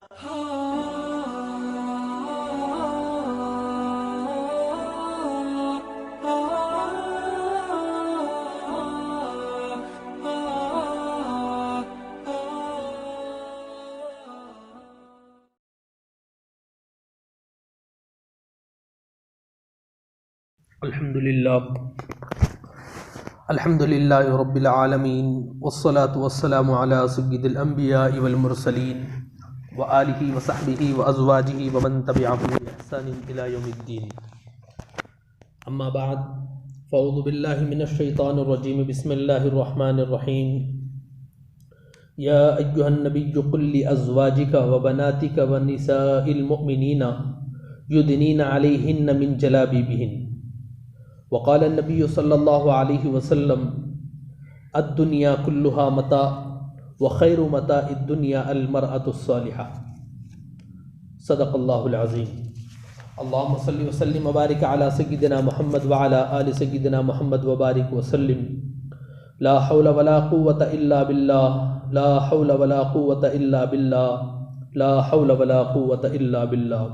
الحمد للہ رب العالمین والصلاة والسلام علی سید الانبیاء والمرسلین وآلہ وصحبہ وازواجہ ومن تبعہم بإحسان الی یوم الدین. اما بعد فاعوذ باللہ من الشیطان الرجیم. بسم اللہ الرحمن الرحیم. یا ایہا النبی قل لازواجک وبناتک ونساء المؤمنین یدنین علیہن من جلابیبہن. وقال النبی صلی اللہ علیہ وسلم الدنیا کلها متاع وخیر متاع الدنیا المرأة الصالحہ. صدق اللہ العظیم. اللہم صلی وسلم وبارک علی سیدنا محمد وعلی آل سیدنا محمد وبارک وسلم. لا حول ولا قوة الا باللہ، لا حول ولا قوة الا باللہ، لا حول ولا قوة الا باللہ.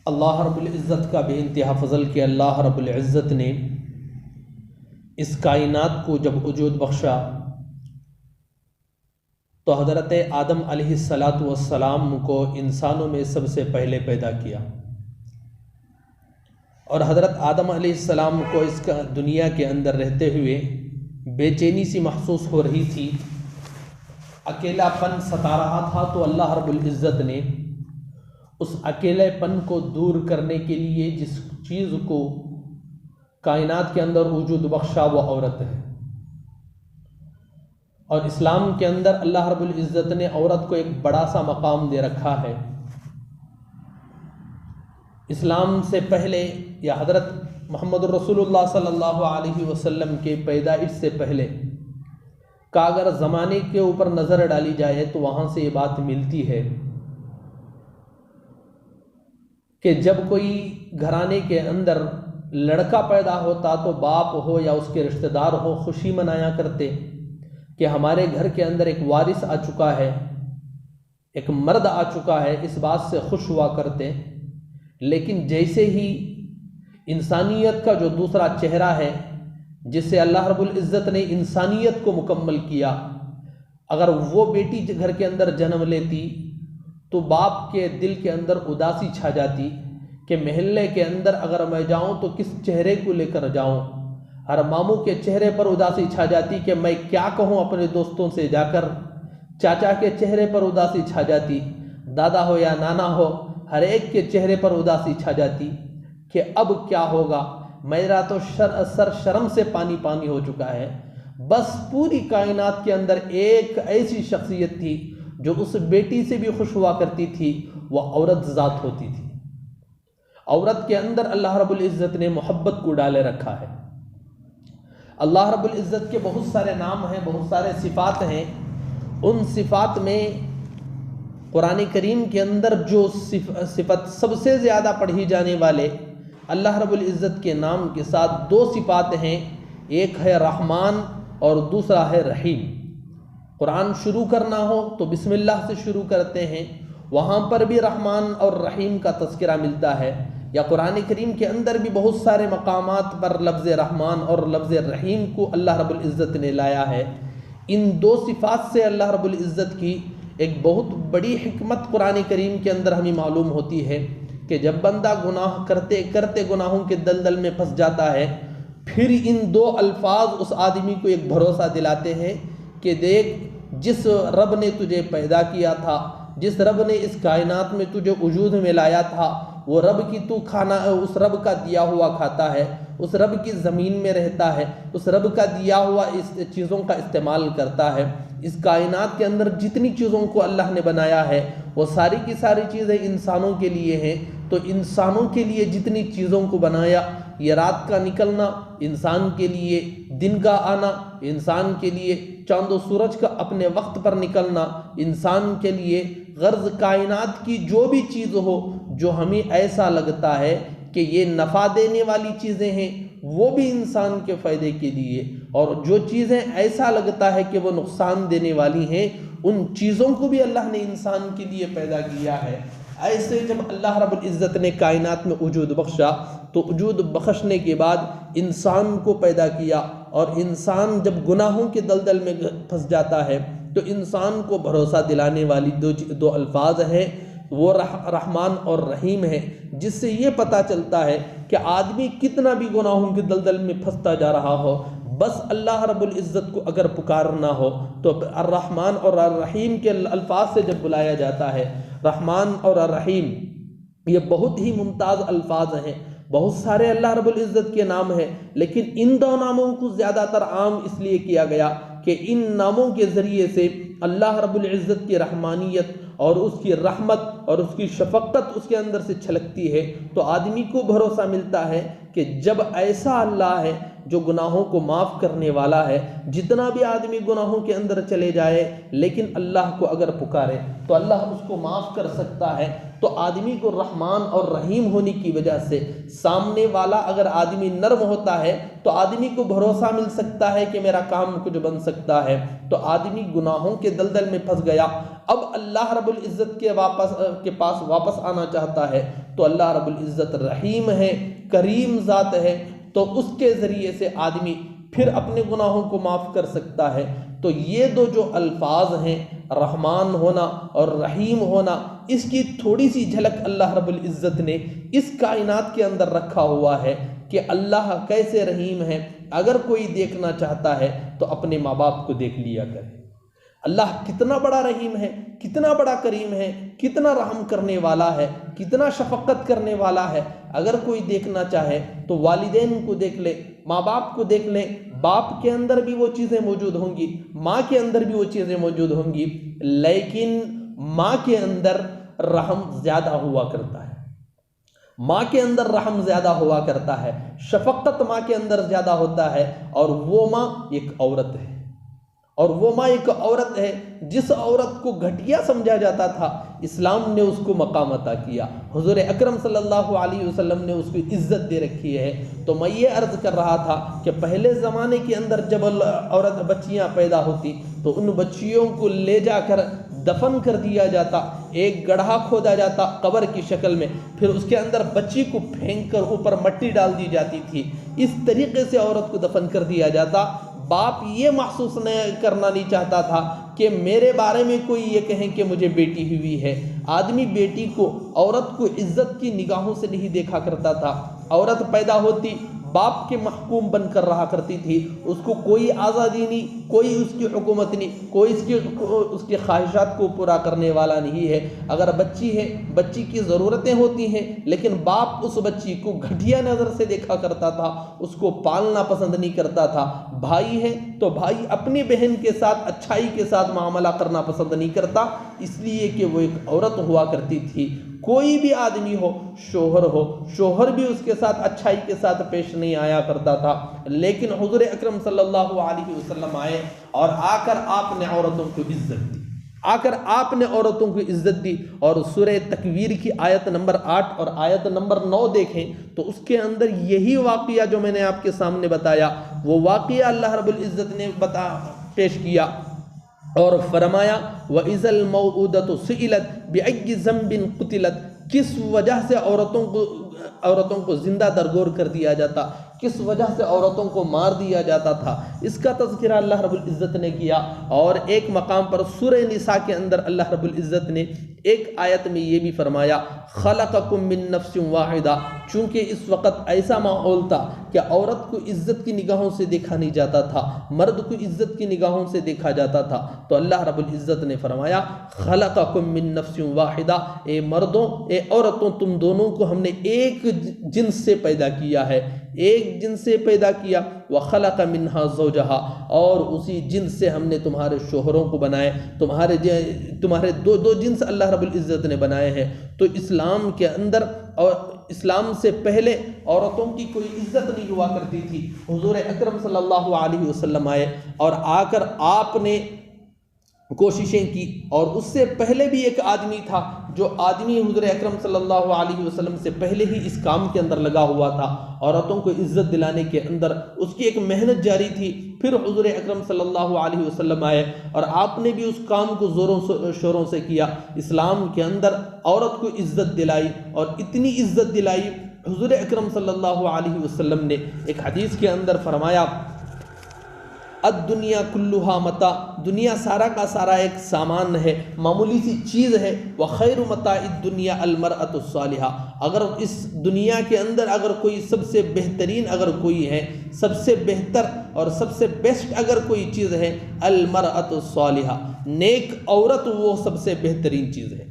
اللہ رب العزت کا بے انتہا فضل کہ اللہ رب العزت نے اس کائنات کو جب وجود بخشا تو حضرت آدم علیہ السلام کو انسانوں میں سب سے پہلے پیدا کیا، اور حضرت آدم علیہ السلام کو اس کا دنیا کے اندر رہتے ہوئے بے چینی سی محسوس ہو رہی تھی، اکیلا پن ستا رہا تھا. تو اللہ رب العزت نے اس اکیلے پن کو دور کرنے کے لیے جس چیز کو کائنات کے اندر وجود بخشا وہ عورت ہے. اور اسلام کے اندر اللہ رب العزت نے عورت کو ایک بڑا سا مقام دے رکھا ہے. اسلام سے پہلے یا حضرت محمد رسول اللہ صلی اللہ علیہ وسلم کے پیدائش سے پہلے کا اگر زمانے کے اوپر نظر ڈالی جائے تو وہاں سے یہ بات ملتی ہے کہ جب کوئی گھرانے کے اندر لڑکا پیدا ہوتا تو باپ ہو یا اس کے رشتہ دار ہو خوشی منایا کرتے کہ ہمارے گھر کے اندر ایک وارث آ چکا ہے، ایک مرد آ چکا ہے، اس بات سے خوش ہوا کرتے. لیکن جیسے ہی انسانیت کا جو دوسرا چہرہ ہے جس سے اللہ رب العزت نے انسانیت کو مکمل کیا، اگر وہ بیٹی گھر کے اندر جنم لیتی تو باپ کے دل کے اندر اداسی چھا جاتی کہ محلے کے اندر اگر میں جاؤں تو کس چہرے کو لے کر جاؤں. ہر ماموں کے چہرے پر اداسی چھا جاتی کہ میں کیا کہوں اپنے دوستوں سے جا کر. چاچا کے چہرے پر اداسی چھا جاتی، دادا ہو یا نانا ہو ہر ایک کے چہرے پر اداسی چھا جاتی کہ اب کیا ہوگا، میرا تو سر شرم سے پانی پانی ہو چکا ہے. بس پوری کائنات کے اندر ایک ایسی شخصیت تھی جو اس بیٹی سے بھی خوش ہوا کرتی تھی، وہ عورت ذات ہوتی تھی. عورت کے اندر اللہ رب العزت نے محبت کو ڈالے رکھا ہے. اللہ رب العزت کے بہت سارے نام ہیں، بہت سارے صفات ہیں. ان صفات میں قرآن کریم کے اندر جو صفت سب سے زیادہ پڑھی جانے والے اللہ رب العزت کے نام کے ساتھ دو صفات ہیں، ایک ہے رحمان اور دوسرا ہے رحیم. قرآن شروع کرنا ہو تو بسم اللہ سے شروع کرتے ہیں، وہاں پر بھی رحمان اور رحیم کا تذکرہ ملتا ہے. یا قرآن کریم کے اندر بھی بہت سارے مقامات پر لفظ رحمان اور لفظ رحیم کو اللہ رب العزت نے لایا ہے. ان دو صفات سے اللہ رب العزت کی ایک بہت بڑی حکمت قرآن کریم کے اندر ہمیں معلوم ہوتی ہے کہ جب بندہ گناہ کرتے کرتے گناہوں کے دلدل میں پھنس جاتا ہے، پھر ان دو الفاظ اس آدمی کو ایک بھروسہ دلاتے ہیں کہ دیکھ، جس رب نے تجھے پیدا کیا تھا، جس رب نے اس کائنات میں تجھے وجود میں لایا تھا، وہ رب کی تو کھانا اس رب کا دیا ہوا کھاتا ہے، اس رب کی زمین میں رہتا ہے، اس رب کا دیا ہوا اس چیزوں کا استعمال کرتا ہے. اس کائنات کے اندر جتنی چیزوں کو اللہ نے بنایا ہے وہ ساری کی ساری چیزیں انسانوں کے لیے ہیں. تو انسانوں کے لیے جتنی چیزوں کو بنایا، یہ رات کا نکلنا انسان کے لیے، دن کا آنا انسان کے لیے، چاند و سورج کا اپنے وقت پر نکلنا انسان کے لیے، غرض کائنات کی جو بھی چیز ہو جو ہمیں ایسا لگتا ہے کہ یہ نفع دینے والی چیزیں ہیں، وہ بھی انسان کے فائدے کے لیے، اور جو چیزیں ایسا لگتا ہے کہ وہ نقصان دینے والی ہیں ان چیزوں کو بھی اللہ نے انسان کے لیے پیدا کیا ہے۔ ایسے جب اللہ رب العزت نے کائنات میں وجود بخشا تو وجود بخشنے کے بعد انسان کو پیدا کیا، اور انسان جب گناہوں کے دلدل میں پھنس جاتا ہے تو انسان کو بھروسہ دلانے والی دو الفاظ ہیں، وہ رحمان اور رحیم ہے، جس سے یہ پتہ چلتا ہے کہ آدمی کتنا بھی گناہوں کے دلدل میں پھنستا جا رہا ہو، بس اللہ رب العزت کو اگر پکارنا ہو تو الرحمن اور الرحیم کے الفاظ سے جب بلایا جاتا ہے۔ رحمان اور الرحیم یہ بہت ہی ممتاز الفاظ ہیں، بہت سارے اللہ رب العزت کے نام ہیں، لیکن ان دو ناموں کو زیادہ تر عام اس لیے کیا گیا کہ ان ناموں کے ذریعے سے اللہ رب العزت کی رحمانیت اور اس کی رحمت اور اس کی شفقت اس کے اندر سے چھلکتی ہے، تو آدمی کو بھروسہ ملتا ہے کہ جب ایسا اللہ ہے جو گناہوں کو معاف کرنے والا ہے، جتنا بھی آدمی گناہوں کے اندر چلے جائے لیکن اللہ کو اگر پکارے تو اللہ اس کو معاف کر سکتا ہے۔ تو آدمی کو رحمان اور رحیم ہونے کی وجہ سے سامنے والا اگر آدمی نرم ہوتا ہے تو آدمی کو بھروسہ مل سکتا ہے کہ میرا کام کچھ بن سکتا ہے، تو آدمی گناہوں کے دلدل میں پھنس گیا، اب اللہ رب العزت کے پاس واپس آنا چاہتا ہے تو اللہ رب العزت رحیم ہے، کریم ذات ہے، تو اس کے ذریعے سے آدمی پھر اپنے گناہوں کو معاف کر سکتا ہے۔ تو یہ دو جو الفاظ ہیں، رحمان ہونا اور رحیم ہونا، اس کی تھوڑی سی جھلک اللہ رب العزت نے اس کائنات کے اندر رکھا ہوا ہے کہ اللہ کیسے رحیم ہے۔ اگر کوئی دیکھنا چاہتا ہے تو اپنے ماں باپ کو دیکھ لیا کرے، اللہ کتنا بڑا رحیم ہے، کتنا بڑا کریم ہے، کتنا رحم کرنے والا ہے، کتنا شفقت کرنے والا ہے۔ اگر کوئی دیکھنا چاہے تو والدین کو دیکھ لے، ماں باپ کو دیکھ لیں، باپ کے اندر بھی وہ چیزیں موجود ہوں گی، ماں کے اندر بھی وہ چیزیں موجود ہوں گی، لیکن ماں کے اندر رحم زیادہ ہوا کرتا ہے، ماں کے اندر رحم زیادہ ہوا کرتا ہے، شفقت ماں کے اندر زیادہ ہوتا ہے، اور وہ ماں ایک عورت ہے، اور وہ ماں ایک عورت ہے جس عورت کو گھٹیا سمجھا جاتا تھا، اسلام نے اس کو مقام عطا کیا، حضور اکرم صلی اللہ علیہ وسلم نے اس کو عزت دے رکھی ہے۔ تو میں یہ عرض کر رہا تھا کہ پہلے زمانے کے اندر جب عورت بچیاں پیدا ہوتی تو ان بچیوں کو لے جا کر دفن کر دیا جاتا، ایک گڑھا کھودا جاتا قبر کی شکل میں، پھر اس کے اندر بچی کو پھینک کر اوپر مٹی ڈال دی جاتی تھی، اس طریقے سے عورت کو دفن کر دیا جاتا۔ باپ یہ محسوس کرنا نہیں چاہتا تھا کہ میرے بارے میں کوئی یہ کہیں کہ مجھے بیٹی ہوئی ہے۔ آدمی بیٹی کو، عورت کو عزت کی نگاہوں سے نہیں دیکھا کرتا تھا۔ عورت پیدا ہوتی باپ کے محکوم بن کر رہا کرتی تھی، اس کو کوئی آزادی نہیں، کوئی اس کی حکومت نہیں، کوئی اس کی خواہشات کو پورا کرنے والا نہیں ہے۔ اگر بچی ہے، بچی کی ضرورتیں ہوتی ہیں، لیکن باپ اس بچی کو گھٹیا نظر سے دیکھا کرتا تھا، اس کو پالنا پسند نہیں کرتا تھا۔ بھائی ہے تو بھائی اپنی بہن کے ساتھ اچھائی کے ساتھ معاملہ کرنا پسند نہیں کرتا، اس لیے کہ وہ ایک عورت ہوا کرتی تھی۔ کوئی بھی آدمی ہو، شوہر بھی اس کے ساتھ اچھائی کے ساتھ پیش نہیں آیا کرتا تھا، لیکن حضور اکرم صلی اللہ علیہ وسلم آئے اور آ کر آپ نے عورتوں کو عزت دی، اور سورہ تکویر کی آیت نمبر 8 اور آیت نمبر 9 دیکھیں تو اس کے اندر یہی واقعہ جو میں نے آپ کے سامنے بتایا، وہ واقعہ اللہ رب العزت نے پیش کیا اور فرمایا وَإِذَا الْمَوْءُودَةُ سُئِلَتْ بِأَيِّ ذَنبٍ قُتِلَتْ، کس وجہ سے عورتوں کو زندہ درگور کر دیا جاتا، کس وجہ سے عورتوں کو مار دیا جاتا تھا، اس کا تذکرہ اللہ رب العزت نے کیا۔ اور ایک مقام پر سورہ نساء کے اندر اللہ رب العزت نے ایک آیت میں یہ بھی فرمایا خَلَقَكُم مِّن نَفْسٍ وَاحِدَةٍ، چونکہ اس وقت ایسا ماحول تھا کہ عورت کو عزت کی نگاہوں سے دیکھا نہیں جاتا تھا، مرد کو عزت کی نگاہوں سے دیکھا جاتا تھا، تو اللہ رب العزت نے فرمایا خَلَقَكُم مِّن نَفْسٍ وَاحِدَةٍ، اے مردوں، اے عورتوں، تم دونوں کو ہم نے ایک جنس سے پیدا کیا ہے، ایک جنس سے پیدا کیا، وَخَلَقَ مِنْهَا زَوْجَهَا، اور اسی جنس سے ہم نے تمہارے شوہروں کو بنائے، تمہارے دو جنس اللہ رب العزت نے بنائے ہیں۔ تو اسلام کے اندر اور اسلام سے پہلے عورتوں کی کوئی عزت نہیں ہوا کرتی تھی۔ حضور اکرم صلی اللہ علیہ وسلم آئے اور آ کر آپ نے کوششیں کی، اور اس سے پہلے بھی ایک آدمی تھا جو آدمی حضور اکرم صلی اللہ علیہ وسلم سے پہلے ہی اس کام کے اندر لگا ہوا تھا، عورتوں کو عزت دلانے کے اندر اس کی ایک محنت جاری تھی۔ پھر حضور اکرم صلی اللہ علیہ وسلم آئے اور آپ نے بھی اس کام کو زوروں شوروں سے کیا، اسلام کے اندر عورت کو عزت دلائی، اور اتنی عزت دلائی حضور اکرم صلی اللہ علیہ وسلم نے ایک حدیث کے اندر فرمایا، الدنیا کلھا متاع، دنیا سارا کا سارا ایک سامان ہے، معمولی سی چیز ہے، وخیر متاع الدنیا المرأۃ الصالحہ، اگر اس دنیا کے اندر اگر کوئی سب سے بہترین اگر کوئی ہے، سب سے بہتر اور سب سے بیسٹ اگر کوئی چیز ہے، المرأۃ الصالحہ، نیک عورت وہ سب سے بہترین چیز ہے۔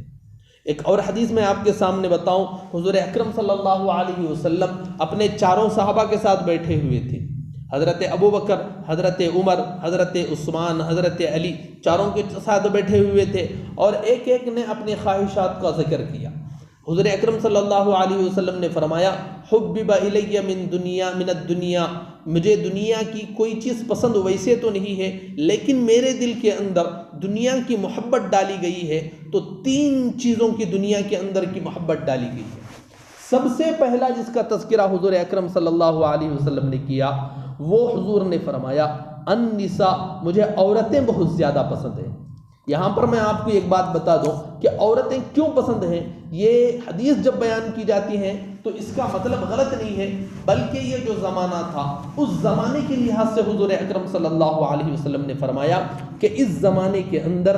ایک اور حدیث میں آپ کے سامنے بتاؤں، حضور اکرم صلی اللہ علیہ وسلم اپنے چاروں صحابہ کے ساتھ بیٹھے ہوئے تھے، حضرت ابو بکر، حضرت عمر، حضرت عثمان، حضرت علی، چاروں کے ساتھ بیٹھے ہوئے تھے، اور ایک ایک نے اپنی خواہشات کا ذکر کیا۔ حضور اکرم صلی اللہ علیہ وسلم نے فرمایا، حبب الی من الدنیا، مجھے دنیا کی کوئی چیز پسند ویسے تو نہیں ہے، لیکن میرے دل کے اندر دنیا کی محبت ڈالی گئی ہے، تو 3 چیزوں کی دنیا کے اندر کی محبت ڈالی گئی ہے۔ سب سے پہلا جس کا تذکرہ حضور اکرم صلی اللہ علیہ وسلم نے کیا، وہ حضور نے فرمایا، النساء، مجھے عورتیں بہت زیادہ پسند ہیں۔ یہاں پر میں آپ کو ایک بات بتا دوں کہ عورتیں کیوں پسند ہیں، یہ حدیث جب بیان کی جاتی ہیں تو اس کا مطلب غلط نہیں ہے، بلکہ یہ جو زمانہ تھا اس زمانے کے لحاظ سے حضور اکرم صلی اللہ علیہ وسلم نے فرمایا کہ اس زمانے کے اندر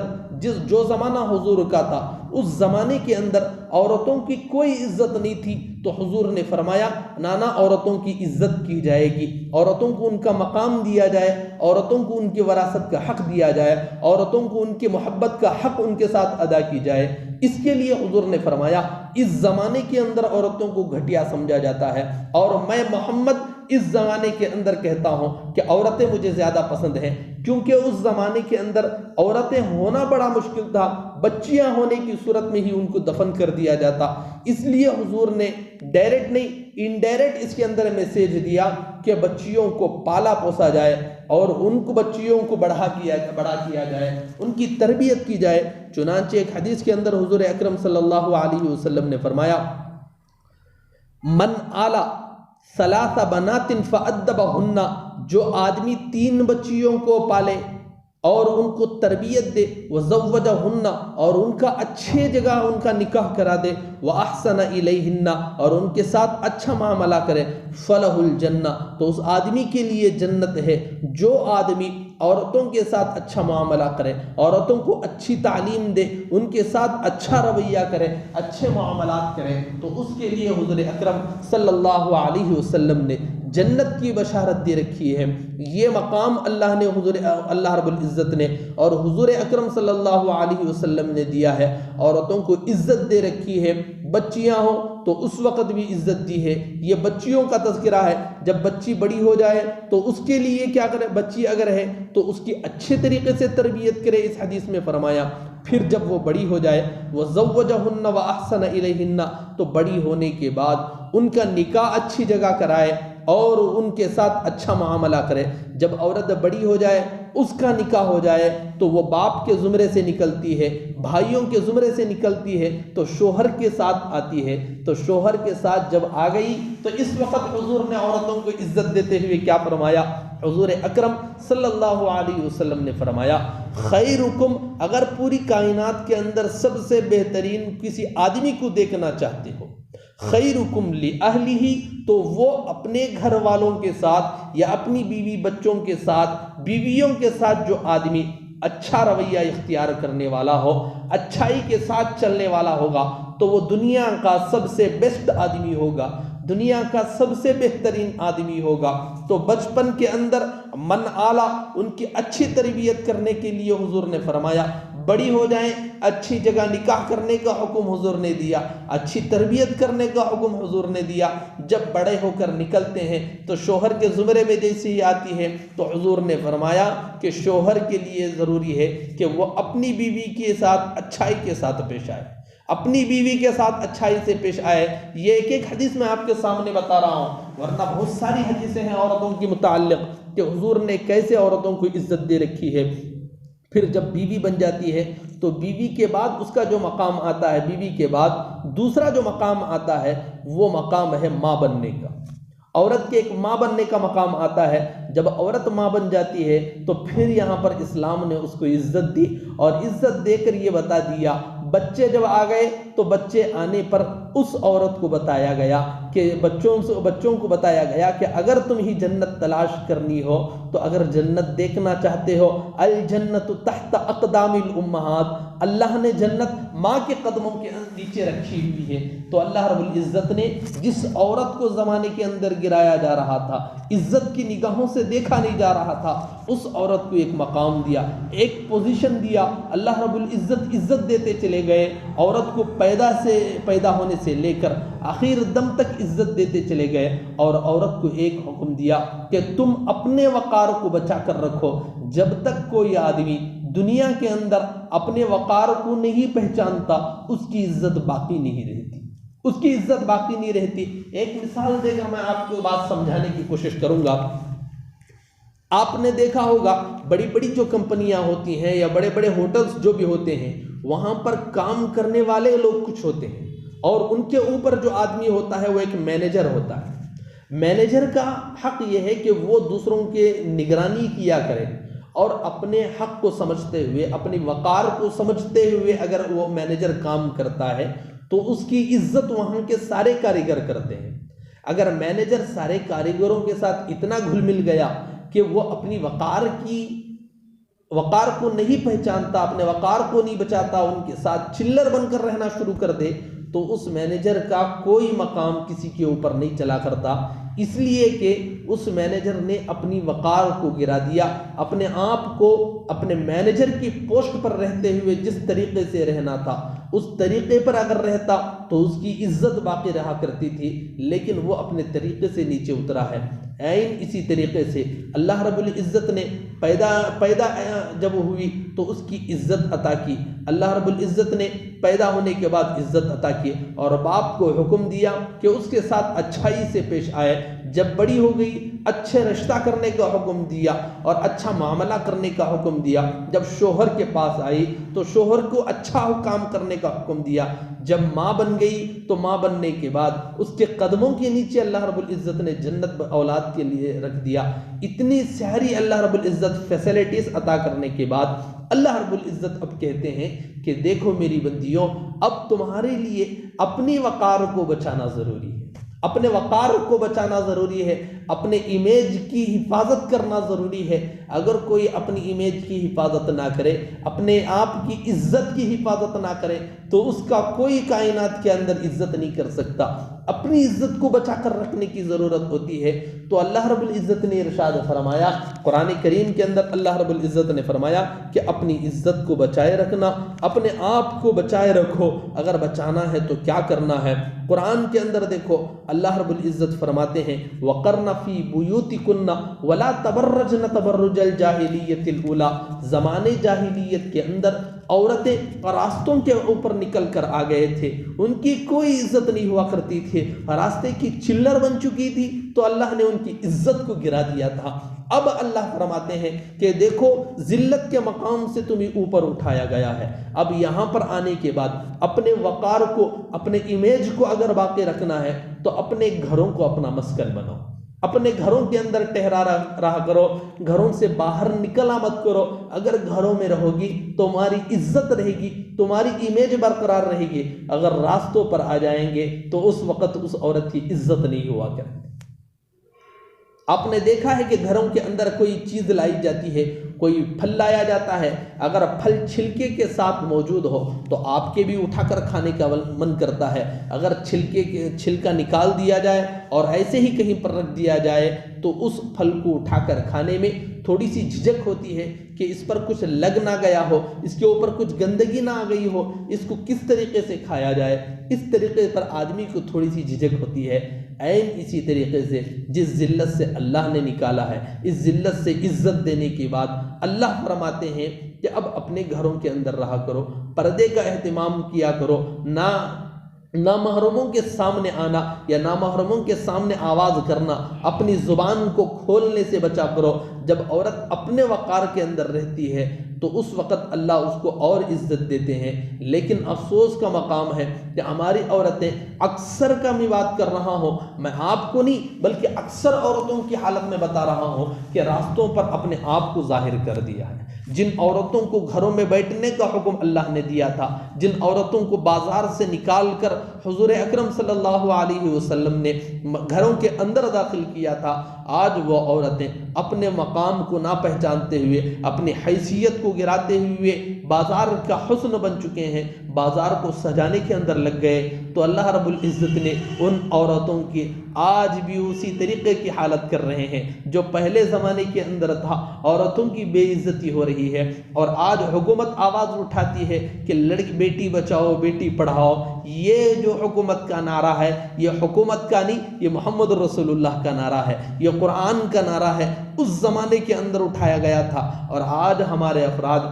جو زمانہ حضور کا تھا اس زمانے کے اندر عورتوں کی کوئی عزت نہیں تھی، تو حضور نے فرمایا نانا عورتوں کی عزت کی جائے گی، عورتوں کو ان کا مقام دیا جائے، عورتوں کو ان کی وراثت کا حق دیا جائے، عورتوں کو ان کی محبت کا حق ان کے ساتھ ادا کی جائے۔ اس کے لیے حضور نے فرمایا اس زمانے کے اندر عورتوں کو گھٹیا سمجھا جاتا ہے، اور میں محمد اس زمانے کے اندر کہتا ہوں کہ عورتیں مجھے زیادہ پسند ہیں، کیونکہ اس زمانے کے اندر عورتیں ہونا بڑا مشکل تھا، بچیاں ہونے کی صورت میں ہی ان کو دفن کر دیا جاتا، اس لیے حضور نے ڈائریکٹ نہیں انڈائریکٹ اس کے اندر میسیج دیا کہ بچیوں کو پالا پوسا جائے اور ان کو بچیوں کو بڑا کیا جائے، ان کی تربیت کی جائے۔ چنانچہ ایک حدیث کے اندر حضور اکرم صلی اللہ علیہ وسلم نے فرمایا، من آلا 3 بنات فأدبہن، جو آدمی 3 بچیوں کو پالے اور ان کو تربیت دے، وزوجہن، اور ان کا اچھے جگہ ان کا نکاح کرا دے، وأحسن الیہن، اور ان کے ساتھ اچھا معاملہ کرے، فلہ الجنہ، تو اس آدمی کے لیے جنت ہے۔ جو آدمی عورتوں کے ساتھ اچھا معاملہ کرے، عورتوں کو اچھی تعلیم دے، ان کے ساتھ اچھا رویہ کرے، اچھے معاملات کرے، تو اس کے لیے حضور اکرم صلی اللہ علیہ وسلم نے جنت کی بشارت دے رکھی ہے۔ یہ مقام اللہ رب العزت نے اور حضور اکرم صلی اللہ علیہ وسلم نے دیا ہے، عورتوں کو عزت دے رکھی ہے۔ بچیاں ہوں تو اس وقت بھی عزت دی ہے، یہ بچیوں کا تذکرہ ہے۔ جب بچی بڑی ہو جائے تو اس کے لیے کیا کرے، بچی اگر ہے تو اس کی اچھے طریقے سے تربیت کرے، اس حدیث میں فرمایا۔ پھر جب وہ بڑی ہو جائے، وَزَوَّجَهُنَّ وَأَحْسَنَ إِلَيْهِنَّ، تو بڑی ہونے کے بعد ان کا نکاح اچھی جگہ کرائے اور ان کے ساتھ اچھا معاملہ کرے۔ جب عورت بڑی ہو جائے، اس کا نکاح ہو جائے، تو وہ باپ کے زمرے سے نکلتی ہے، بھائیوں کے زمرے سے نکلتی ہے، تو شوہر کے ساتھ آتی ہے۔ تو شوہر کے ساتھ جب آ گئی تو اس وقت حضور نے عورتوں کو عزت دیتے ہوئے کیا فرمایا، حضور اکرم صلی اللہ علیہ وسلم نے فرمایا، خیرکم، اگر پوری کائنات کے اندر سب سے بہترین کسی آدمی کو دیکھنا چاہتے ہو، خیرکم لأہلہ، تو وہ اپنے گھر والوں کے ساتھ یا اپنی بیوی بچوں کے ساتھ، بیویوں کے ساتھ جو آدمی اچھا رویہ اختیار کرنے والا ہو، اچھائی کے ساتھ چلنے والا ہوگا، تو وہ دنیا کا سب سے بیسٹ آدمی ہوگا، دنیا کا سب سے بہترین آدمی ہوگا۔ تو بچپن کے اندر من آلا، ان کی اچھی تربیت کرنے کے لیے حضور نے فرمایا، بڑی ہو جائیں اچھی جگہ نکاح کرنے کا حکم حضور نے دیا، اچھی تربیت کرنے کا حکم حضور نے دیا۔ جب بڑے ہو کر نکلتے ہیں تو شوہر کے زمرے میں جیسے ہی آتی ہے تو حضور نے فرمایا کہ شوہر کے لیے ضروری ہے کہ وہ اپنی بیوی کے ساتھ اچھائی کے ساتھ پیش آئے، اپنی بیوی کے ساتھ اچھائی سے پیش آئے۔ یہ ایک ایک حدیث میں آپ کے سامنے بتا رہا ہوں، ورنہ بہت ساری حدیثیں ہیں عورتوں کے متعلق کہ حضور نے کیسے عورتوں کو عزت دے رکھی ہے۔ پھر جب بیوی بن جاتی ہے تو بیوی کے بعد اس کا جو مقام آتا ہے، بیوی کے بعد دوسرا جو مقام آتا ہے وہ مقام ہے ماں بننے کا۔ عورت کے ایک ماں بننے کا مقام آتا ہے۔ جب عورت ماں بن جاتی ہے تو پھر یہاں پر اسلام نے اس کو عزت دی، اور عزت دے کر یہ بتا دیا، بچے جب آ گئے تو بچے آنے پر اس عورت کو بتایا گیا کہ بچوں کو بتایا گیا کہ اگر تمہیں جنت تلاش کرنی ہو، تو اگر جنت دیکھنا چاہتے ہو، الجنت تحت اقدام الامہات، اللہ نے جنت ماں کے قدموں کے نیچے رکھی ہوئی ہے۔ تو اللہ رب العزت نے جس عورت کو زمانے کے اندر گرایا جا رہا تھا، عزت کی نگاہوں سے دیکھا نہیں جا رہا تھا، اس عورت کو ایک مقام دیا، ایک پوزیشن دیا۔ اللہ رب العزت عزت دیتے چلے گئے، عورت کو پیدا ہونے سے لے کر آخر دم تک عزت دیتے چلے گئے، اور عورت کو ایک حکم دیا کہ تم اپنے وقار کو بچا کر رکھو۔ جب تک کوئی آدمی دنیا کے اندر اپنے وقار کو نہیں پہچانتا، اس کی عزت باقی نہیں رہتی، اس کی عزت باقی نہیں رہتی۔ ایک مثال دے کر میں آپ کو بات سمجھانے کی کوشش کروں گا۔ آپ نے دیکھا ہوگا بڑی بڑی جو کمپنیاں ہوتی ہیں یا بڑے بڑے ہوٹلز جو بھی ہوتے ہیں، وہاں پر کام کرنے والے لوگ کچھ ہوتے ہیں، اور ان کے اوپر جو آدمی ہوتا ہے وہ ایک مینیجر ہوتا ہے۔ مینیجر کا حق یہ ہے کہ وہ دوسروں کے نگرانی کیا کرے، اور اپنے حق کو سمجھتے ہوئے، اپنی وقار کو سمجھتے ہوئے اگر وہ مینیجر کام کرتا ہے تو اس کی عزت وہاں کے سارے کاریگر کرتے ہیں۔ اگر مینیجر سارے کاریگروں کے ساتھ اتنا گھل مل گیا کہ وہ اپنی وقار کو نہیں پہچانتا، اپنے وقار کو نہیں بچاتا، ان کے ساتھ چلر بن کر رہنا شروع کر دے، تو اس مینیجر کا کوئی مقام کسی کے اوپر نہیں چلا کرتا، اس لیے کہ اس مینیجر نے اپنی وقار کو گرا دیا۔ اپنے آپ کو اپنے مینیجر کی پوسٹ پر رہتے ہوئے جس طریقے سے رہنا تھا اس طریقے پر اگر رہتا تو اس کی عزت باقی رہا کرتی تھی، لیکن وہ اپنے طریقے سے نیچے اترا ہے۔ عین اسی طریقے سے اللہ رب العزت نے پیدا جب ہوئی تو اس کی عزت عطا کی، اللہ رب العزت نے پیدا ہونے کے بعد عزت عطا کی، اور باپ کو حکم دیا کہ اس کے ساتھ اچھائی سے پیش آئے۔ جب بڑی ہو گئی اچھے رشتہ کرنے کا حکم دیا اور اچھا معاملہ کرنے کا حکم دیا۔ جب شوہر کے پاس آئی تو شوہر کو اچھا کام کرنے کا حکم دیا۔ جب ماں بن گئی تو ماں بننے کے بعد اس کے قدموں کے نیچے اللہ رب العزت نے جنت اولاد کے لیے رکھ دیا۔ اتنی ساری اللہ رب العزت فیسلٹیز عطا کرنے کے بعد اللہ رب العزت اب کہتے ہیں کہ دیکھو میری بندیوں، اب تمہارے لیے اپنی وقار کو بچانا ضروری ہے، اپنے وقار کو بچانا ضروری ہے، اپنے امیج کی حفاظت کرنا ضروری ہے۔ اگر کوئی اپنی امیج کی حفاظت نہ کرے، اپنے آپ کی عزت کی حفاظت نہ کرے، تو اس کا کوئی کائنات کے اندر عزت نہیں کر سکتا۔ اپنی عزت کو بچا کر رکھنے کی ضرورت ہوتی ہے۔ تو اللہ رب العزت نے ارشاد فرمایا، قرآن کریم کے اندر اللہ رب العزت نے فرمایا کہ اپنی عزت کو بچائے رکھنا، اپنے آپ کو بچائے رکھو۔ اگر بچانا ہے تو کیا کرنا ہے؟ قرآن کے اندر دیکھو اللہ رب العزت فرماتے ہیں وَقَرْنَ فِي بُيُوتِكُنَّ وَلَا تَبَرَّجْنَ تَبَرُّجَ الْجَاهِلِيَّةِ الْأُولَى، زمانے جاہلیت کے اندر عورتیں راستوں کے اوپر نکل کر آ گئے تھے، ان کی کوئی عزت نہیں ہوا کرتی تھی، راستے کی چلر بن چکی تھی، تو اللہ نے ان کی عزت کو گرا دیا تھا۔ اب اللہ فرماتے ہیں کہ دیکھو ذلت کے مقام سے تمہیں اوپر اٹھایا گیا ہے، اب یہاں پر آنے کے بعد اپنے وقار کو، اپنے امیج کو اگر باقی رکھنا ہے تو اپنے گھروں کو اپنا مسکن بناؤ، اپنے گھروں کے اندر ٹہرا رہا کرو، گھروں سے باہر نکلا مت کرو۔ اگر گھروں میں رہو گی تمہاری عزت رہے گی، تمہاری امیج برقرار رہے گی۔ اگر راستوں پر آ جائیں گے تو اس وقت اس عورت کی عزت نہیں ہوا کرے۔ آپ نے دیکھا ہے کہ گھروں کے اندر کوئی چیز لائی جاتی ہے، کوئی پھل لایا جاتا ہے، اگر پھل چھلکے کے ساتھ موجود ہو تو آپ کے بھی اٹھا کر کھانے کا من کرتا ہے۔ اگر چھلکا نکال دیا جائے اور ایسے ہی کہیں پر رکھ دیا جائے تو اس پھل کو اٹھا کر کھانے میں تھوڑی سی جھجک ہوتی ہے کہ اس پر کچھ لگ نہ گیا ہو، اس کے اوپر کچھ گندگی نہ آ گئی ہو، اس کو کس طریقے سے کھایا جائے، اس طریقے پر آدمی کو تھوڑی سی جھجک ہوتی ہے۔ عین اسی طریقے سے جس ذلت سے اللہ نے نکالا ہے، اس ذلت سے عزت دینے کے بعد اللہ فرماتے ہیں کہ اب اپنے گھروں کے اندر رہا کرو، پردے کا اہتمام کیا کرو، نہ نامحرموں کے سامنے آنا یا نامحرموں کے سامنے آواز کرنا، اپنی زبان کو کھولنے سے بچا کرو۔ جب عورت اپنے وقار کے اندر رہتی ہے تو اس وقت اللہ اس کو اور عزت دیتے ہیں۔ لیکن افسوس کا مقام ہے کہ ہماری عورتیں، اکثر کا میں بات کر رہا ہوں، میں آپ کو نہیں بلکہ اکثر عورتوں کی حالت میں بتا رہا ہوں کہ راستوں پر اپنے آپ کو ظاہر کر دیا ہے۔ جن عورتوں کو گھروں میں بیٹھنے کا حکم اللہ نے دیا تھا، جن عورتوں کو بازار سے نکال کر حضور اکرم صلی اللہ علیہ وسلم نے گھروں کے اندر داخل کیا تھا، آج وہ عورتیں اپنے مقام کو نہ پہچانتے ہوئے، اپنی حیثیت کو گراتے ہوئے بازار کا حسن بن چکے ہیں، بازار کو سجانے کے اندر لگ گئے۔ تو اللہ رب العزت نے ان عورتوں کی آج بھی اسی طریقے کی حالت کر رہے ہیں جو پہلے زمانے کے اندر تھا۔ عورتوں کی بے عزتی ہو رہی ہے، اور آج حکومت آواز اٹھاتی ہے کہ لڑکی بیٹی بچاؤ بیٹی پڑھاؤ۔ یہ جو حکومت کا نعرہ ہے، یہ حکومت کا نہیں، یہ محمد رسول اللہ کا نعرہ ہے، یہ قرآن کا نعرہ ہے، اس زمانے کے اندر اٹھایا گیا تھا۔ اور آج ہمارے افراد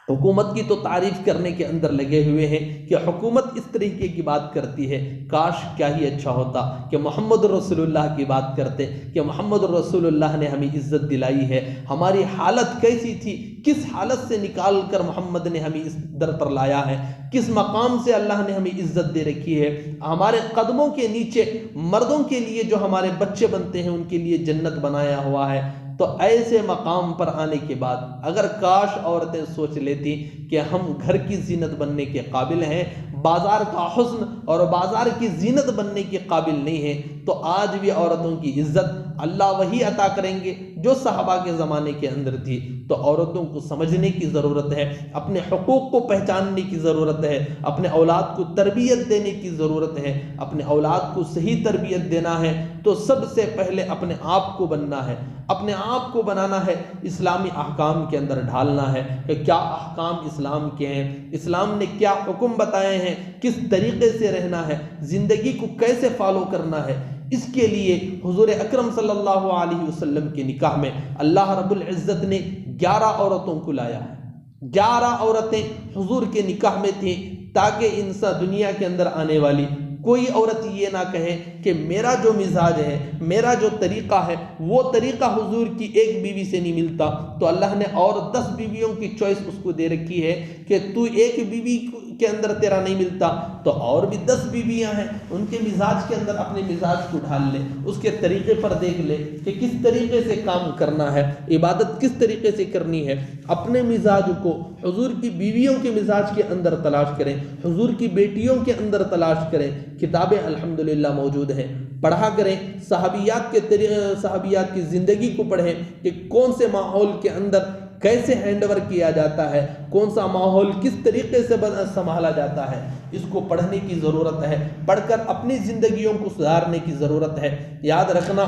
حکومت کی تو تعریف کرنے کے اندر لگے ہوئے ہیں کہ حکومت اس طریقے کی بات کرتی ہے۔ کاش کیا ہی اچھا ہوتا کہ محمد رسول اللہ کی بات کرتے، کہ محمد رسول اللہ نے ہمیں عزت دلائی ہے۔ ہماری حالت کیسی تھی، کس حالت سے نکال کر محمد نے ہمیں اس در پر لایا ہے، کس مقام سے اللہ نے ہمیں عزت دے رکھی ہے۔ ہمارے قدموں کے نیچے مردوں کے لیے جو ہمارے بچے بنتے ہیں ان کے لیے جنت بنایا ہوا ہے۔ تو ایسے مقام پر آنے کے بعد اگر کاش عورتیں سوچ لیتی کہ ہم گھر کی زینت بننے کے قابل ہیں، بازار کا حسن اور بازار کی زینت بننے کے قابل نہیں ہیں، تو آج بھی عورتوں کی عزت اللہ وہی عطا کریں گے جو صحابہ کے زمانے کے اندر تھی۔ تو عورتوں کو سمجھنے کی ضرورت ہے، اپنے حقوق کو پہچاننے کی ضرورت ہے، اپنے اولاد کو تربیت دینے کی ضرورت ہے۔ اپنے اولاد کو صحیح تربیت دینا ہے تو سب سے پہلے اپنے آپ کو بننا ہے، اپنے آپ کو بنانا ہے، اسلامی احکام کے اندر ڈھالنا ہے کہ کیا احکام اسلام کے ہیں، اسلام نے کیا حکم بتائے ہیں، کس طریقے سے رہنا ہے، زندگی کو کیسے فالو کرنا ہے۔ اس کے لیے حضور اکرم صلی اللہ علیہ وسلم کے نکاح میں اللہ رب العزت نے 11 عورتوں کو لایا ہے۔ 11 عورتیں حضور کے نکاح میں تھیں تاکہ انسان دنیا کے اندر آنے والی کوئی عورت یہ نہ کہے کہ میرا جو مزاج ہے، میرا جو طریقہ ہے وہ طریقہ حضور کی ایک بیوی سے نہیں ملتا۔ تو اللہ نے اور 10 بیویوں کی چوائس اس کو دے رکھی ہے کہ تو ایک بیوی کے اندر تیرا نہیں ملتا تو اور بھی 10 بیویاں ہیں، ان کے مزاج کے اندر اپنے مزاج کو ڈھال لے، اس کے طریقے پر دیکھ لے کہ کس طریقے سے کام کرنا ہے، عبادت کس طریقے سے کرنی ہے۔ اپنے مزاج کو حضور کی بیویوں کے مزاج کے اندر تلاش کریں، حضور کی بیٹیوں کے اندر تلاش کریں۔ کتابیں الحمدللہ موجود ہیں، پڑھا کریں، صحابیات کی زندگی کو پڑھیں کہ کون سے ماحول کے اندر کیسے ہینڈ اوور کیا جاتا ہے، کون سا ماحول کس طریقے سے سنبھالا جاتا ہے۔ اس کو پڑھنے کی ضرورت ہے، پڑھ کر اپنی زندگیوں کو سدھارنے کی ضرورت ہے۔ یاد رکھنا،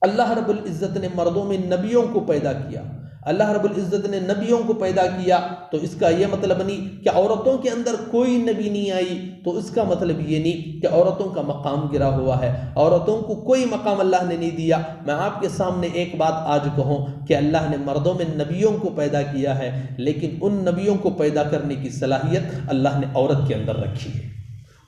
اللہ رب العزت نے مردوں میں نبیوں کو پیدا کیا، اللہ رب العزت نے نبیوں کو پیدا کیا، تو اس کا یہ مطلب نہیں کہ عورتوں کے اندر کوئی نبی نہیں آئی، تو اس کا مطلب یہ نہیں کہ عورتوں کا مقام گرا ہوا ہے، عورتوں کو کوئی مقام اللہ نے نہیں دیا۔ میں آپ کے سامنے ایک بات آج کہوں کہ اللہ نے مردوں میں نبیوں کو پیدا کیا ہے، لیکن ان نبیوں کو پیدا کرنے کی صلاحیت اللہ نے عورت کے اندر رکھی ہے۔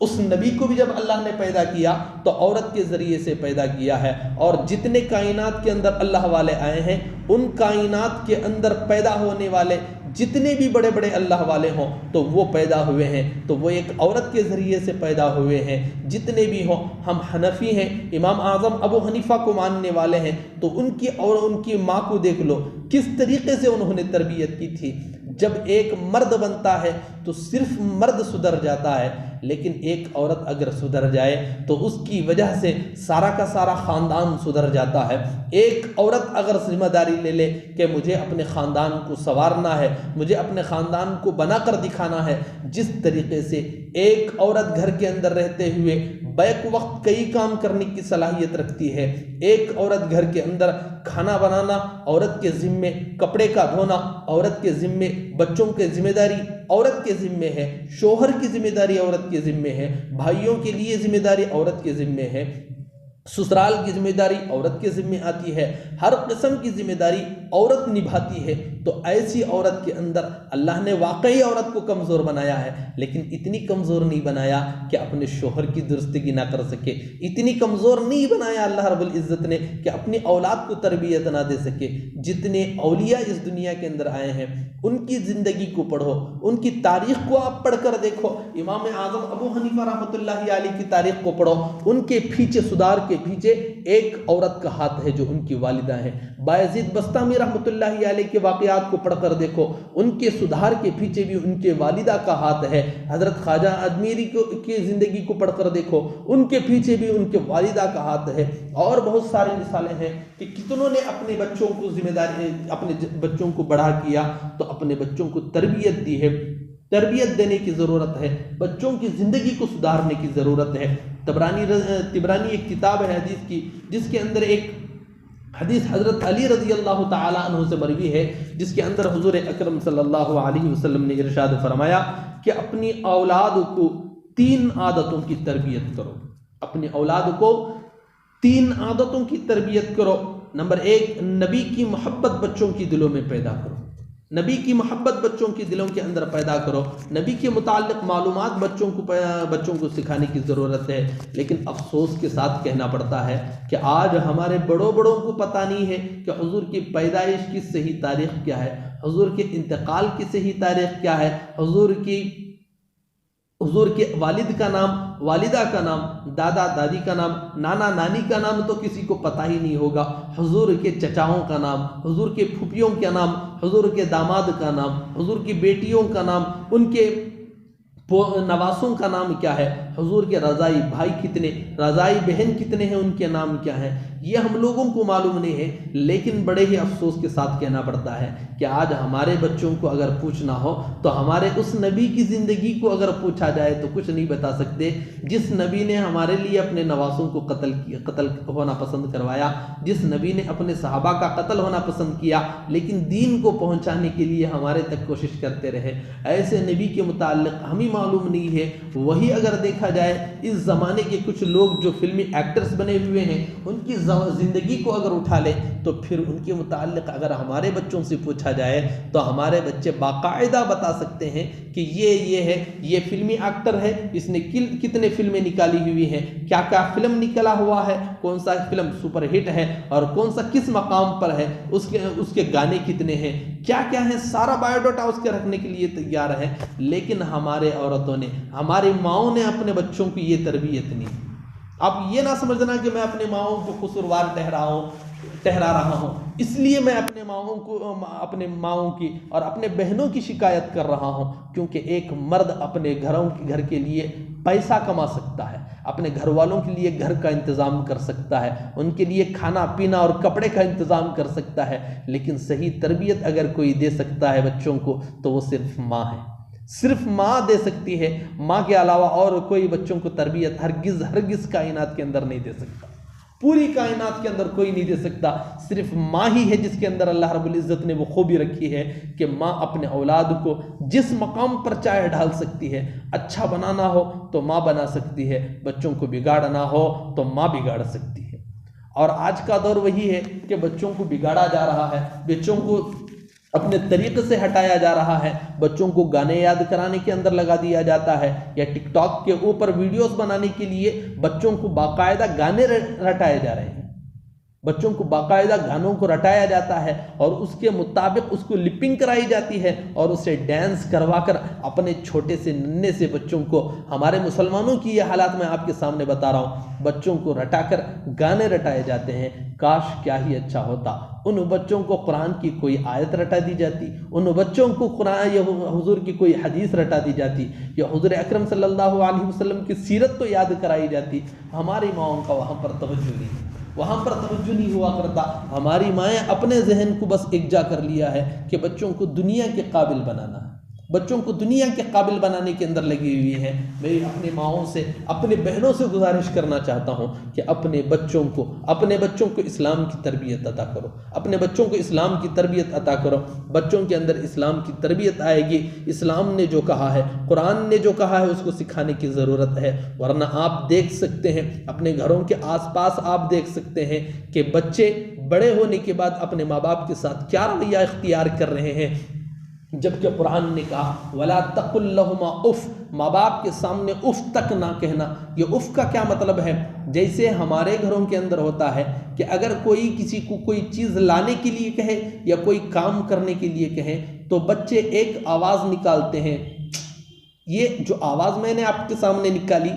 اس نبی کو بھی جب اللہ نے پیدا کیا تو عورت کے ذریعے سے پیدا کیا ہے، اور جتنے کائنات کے اندر اللہ والے آئے ہیں ان کائنات کے اندر پیدا ہونے والے جتنے بھی بڑے بڑے اللہ والے ہوں تو وہ پیدا ہوئے ہیں تو وہ ایک عورت کے ذریعے سے پیدا ہوئے ہیں۔ جتنے بھی ہوں، ہم حنفی ہیں، امام اعظم ابو حنیفہ کو ماننے والے ہیں، تو ان کی اور ان کی ماں کو دیکھ لو کس طریقے سے انہوں نے تربیت کی تھی۔ جب ایک مرد بنتا ہے تو صرف مرد سدھر جاتا ہے، لیکن ایک عورت اگر سدھر جائے تو اس کی وجہ سے سارا کا سارا خاندان سدھر جاتا ہے۔ ایک عورت اگر ذمہ داری لے لے کہ مجھے اپنے خاندان کو سنوارنا ہے، مجھے اپنے خاندان کو بنا کر دکھانا ہے، جس طریقے سے ایک عورت گھر کے اندر رہتے ہوئے بیک وقت کئی کام کرنے کی صلاحیت رکھتی ہے، ایک عورت گھر کے اندر کھانا بنانا عورت کے ذمے، کپڑے کا دھونا عورت کے ذمے، بچوں کے ذمہ داری عورت کے ذمے ہے، شوہر کی ذمہ داری عورت کے ذمے ہے، بھائیوں کے لیے ذمہ داری عورت کے ذمے ہے، سسرال کی ذمہ داری عورت کے ذمے آتی ہے، ہر قسم کی ذمہ داری عورت نبھاتی ہے۔ تو ایسی عورت کے اندر اللہ نے واقعی عورت کو کمزور بنایا ہے، لیکن اتنی کمزور نہیں بنایا کہ اپنے شوہر کی درستگی نہ کر سکے، اتنی کمزور نہیں بنایا اللہ رب العزت نے کہ اپنی اولاد کو تربیت نہ دے سکے۔ جتنے اولیاء اس دنیا کے اندر آئے ہیں ان کی زندگی کو پڑھو، ان کی تاریخ کو آپ پڑھ کر دیکھو، امام اعظم ابو حنیفہ رحمۃ اللہ علیہ کی تاریخ کو پڑھو، ان کے پیچھے صدار کے پیچھے ایک عورت کا ہاتھ ہے جو ان کی والدہ ہیں۔ بایزید بستامی رحمۃ اللہ علیہ کے واقعات کو پڑھ کر دیکھو، ان کے صدار کے پیچھے بھی ان کے والدہ کا ہاتھ ہے۔ حضرت خواجہ اجمیری کی زندگی کو پڑھ کر دیکھو، ان کے پیچھے بھی ان کے والدہ کا ہاتھ ہے۔ اور بہت ساری مثالیں ہیں کہ کتنوں نے اپنے بچوں کو ذمہ داری، اپنے بچوں کو بڑا کیا تو اپنے بچوں کو تربیت دی ہے۔ تربیت دینے کی ضرورت ہے، بچوں کی زندگی کو سدھارنے کی ضرورت ہے۔ طبرانی ایک کتاب ہے حدیث کی، جس کے اندر ایک حدیث حضرت علی رضی اللہ تعالی عنہ سے مروی ہے، جس کے اندر حضور اکرم صلی اللہ علیہ وسلم نے ارشاد فرمایا کہ اپنی اولاد کو 3 عادتوں کی تربیت کرو، اپنی اولاد کو 3 عادتوں کی تربیت کرو۔ نمبر 1، نبی کی محبت بچوں کی دلوں میں پیدا کرو، نبی کی محبت بچوں کی دلوں کے اندر پیدا کرو، نبی کے متعلق معلومات بچوں کو سکھانے کی ضرورت ہے۔ لیکن افسوس کے ساتھ کہنا پڑتا ہے کہ آج ہمارے بڑوں کو پتہ نہیں ہے کہ حضور کی پیدائش کی صحیح تاریخ کیا ہے، حضور کے انتقال کی صحیح تاریخ کیا ہے، حضور کے والد کا نام، والدہ کا نام، دادا دادی کا نام، نانا نانی کا نام تو کسی کو پتہ ہی نہیں ہوگا، حضور کے چچاؤں کا نام، حضور کے پھوپھیوں کا نام، حضور کے داماد کا نام، حضور کی بیٹیوں کا نام، ان کے نواسوں کا نام کیا ہے، حضور کے رضائی بھائی کتنے، رضائی بہن کتنے ہیں، ان کے نام کیا ہیں، یہ ہم لوگوں کو معلوم نہیں ہے۔ لیکن بڑے ہی افسوس کے ساتھ کہنا پڑتا ہے کہ آج ہمارے بچوں کو اگر پوچھنا ہو تو ہمارے اس نبی کی زندگی کو اگر پوچھا جائے تو کچھ نہیں بتا سکتے، جس نبی نے ہمارے لیے اپنے نواسوں کو قتل ہونا پسند کروایا، جس نبی نے اپنے صحابہ کا قتل ہونا پسند کیا، لیکن دین کو پہنچانے کے لیے ہمارے تک کوشش کرتے رہے، ایسے نبی کے متعلق ہمیں معلوم نہیں ہے۔ وہی اگر دیکھا جائے اس زمانے کے کچھ لوگ جو فلمی ایکٹرز بنے ہوئے ہیں، ان کی زندگی کو اگر اٹھا لیں تو پھر ان کے متعلق اگر ہمارے بچوں سے پوچھا جائے تو ہمارے بچے باقاعدہ بتا سکتے ہیں کہ یہ ہے، یہ فلمی ایکٹر ہے، اس نے کتنے فلمیں نکالی ہوئی ہیں، کیا کیا فلم نکلا ہوا ہے، کون سا فلم سپر ہٹ ہے اور کون سا کس مقام پر ہے، اس کے گانے کتنے ہیں، کیا کیا ہیں، سارا بایو ڈاٹا اس کے رکھنے کے لیے تیار ہے۔ لیکن ہمارے عورتوں نے، ہماری ماؤں نے اپنے بچوں کی یہ تربیت نہیں۔ اب یہ نہ سمجھنا کہ میں اپنے ماؤں کو قصوروار ٹہرا رہا ہوں، اس لیے میں اپنے ماؤں کی اور اپنے بہنوں کی شکایت کر رہا ہوں، کیونکہ ایک مرد اپنے گھر کے لیے پیسہ کما سکتا ہے، اپنے گھر والوں کے لیے گھر کا انتظام کر سکتا ہے، ان کے لیے کھانا پینا اور کپڑے کا انتظام کر سکتا ہے، لیکن صحیح تربیت اگر کوئی دے سکتا ہے بچوں کو تو وہ صرف ماں ہے، صرف ماں دے سکتی ہے۔ ماں کے علاوہ اور کوئی بچوں کو تربیت ہرگز کائنات کے اندر نہیں دے سکتا، پوری کائنات کے اندر کوئی نہیں دے سکتا، صرف ماں ہی ہے جس کے اندر اللہ رب العزت نے وہ خوبی رکھی ہے کہ ماں اپنے اولاد کو جس مقام پر چاہے ڈھال سکتی ہے۔ اچھا بنانا ہو تو ماں بنا سکتی ہے، بچوں کو بگاڑنا ہو تو ماں بگاڑ سکتی ہے۔ اور آج کا دور وہی ہے کہ بچوں کو بگاڑا جا رہا ہے، بچوں کو اپنے طریقے سے ہٹایا جا رہا ہے، بچوں کو گانے یاد کرانے کے اندر لگا دیا جاتا ہے، یا ٹک ٹاک کے اوپر ویڈیوز بنانے کے لیے بچوں کو باقاعدہ گانے رٹائے جا رہے ہیں، بچوں کو باقاعدہ گانوں کو رٹایا جاتا ہے اور اس کے مطابق اس کو لپنگ کرائی جاتی ہے اور اسے ڈانس کروا کر اپنے چھوٹے سے ننھے سے بچوں کو، ہمارے مسلمانوں کی یہ حالات میں آپ کے سامنے بتا رہا ہوں، بچوں کو رٹا کر گانے رٹائے جاتے ہیں۔ کاش کیا ہی اچھا ہوتا ان بچوں کو قرآن کی کوئی آیت رٹا دی جاتی، ان بچوں کو قرآن یا حضور کی کوئی حدیث رٹا دی جاتی، یا حضور اکرم صلی اللہ علیہ وسلم کی سیرت تو یاد کرائی جاتی۔ ہماری ماؤں کا وہاں پر توجہ نہیں ہوا کرتا۔ ہماری مائیں اپنے ذہن کو بس اکجا کر لیا ہے کہ بچوں کو دنیا کے قابل بنانا ہے، بچوں کو دنیا کے قابل بنانے کے اندر لگی ہوئی ہیں۔ میں اپنی ماؤں سے، اپنے بہنوں سے گزارش کرنا چاہتا ہوں کہ اپنے بچوں کو اسلام کی تربیت عطا کرو، اپنے بچوں کو اسلام کی تربیت عطا کرو۔ بچوں کے اندر اسلام کی تربیت آئے گی، اسلام نے جو کہا ہے، قرآن نے جو کہا ہے اس کو سکھانے کی ضرورت ہے۔ ورنہ آپ دیکھ سکتے ہیں اپنے گھروں کے آس پاس، آپ دیکھ سکتے ہیں کہ بچے بڑے ہونے کے بعد اپنے ماں باپ کے ساتھ کیا رویہ اختیار کر رہے ہیں، جبکہ قرآن نے کہا وَلَا تَقُلْ لَهُمَا اُف، ماں باپ کے سامنے اف تک نہ کہنا۔ یہ اف کا کیا مطلب ہے؟ جیسے ہمارے گھروں کے اندر ہوتا ہے کہ اگر کوئی کسی کو کوئی چیز لانے کے لیے کہے یا کوئی کام کرنے کے لیے کہے تو بچے ایک آواز نکالتے ہیں۔ یہ جو آواز میں نے آپ کے سامنے نکالی،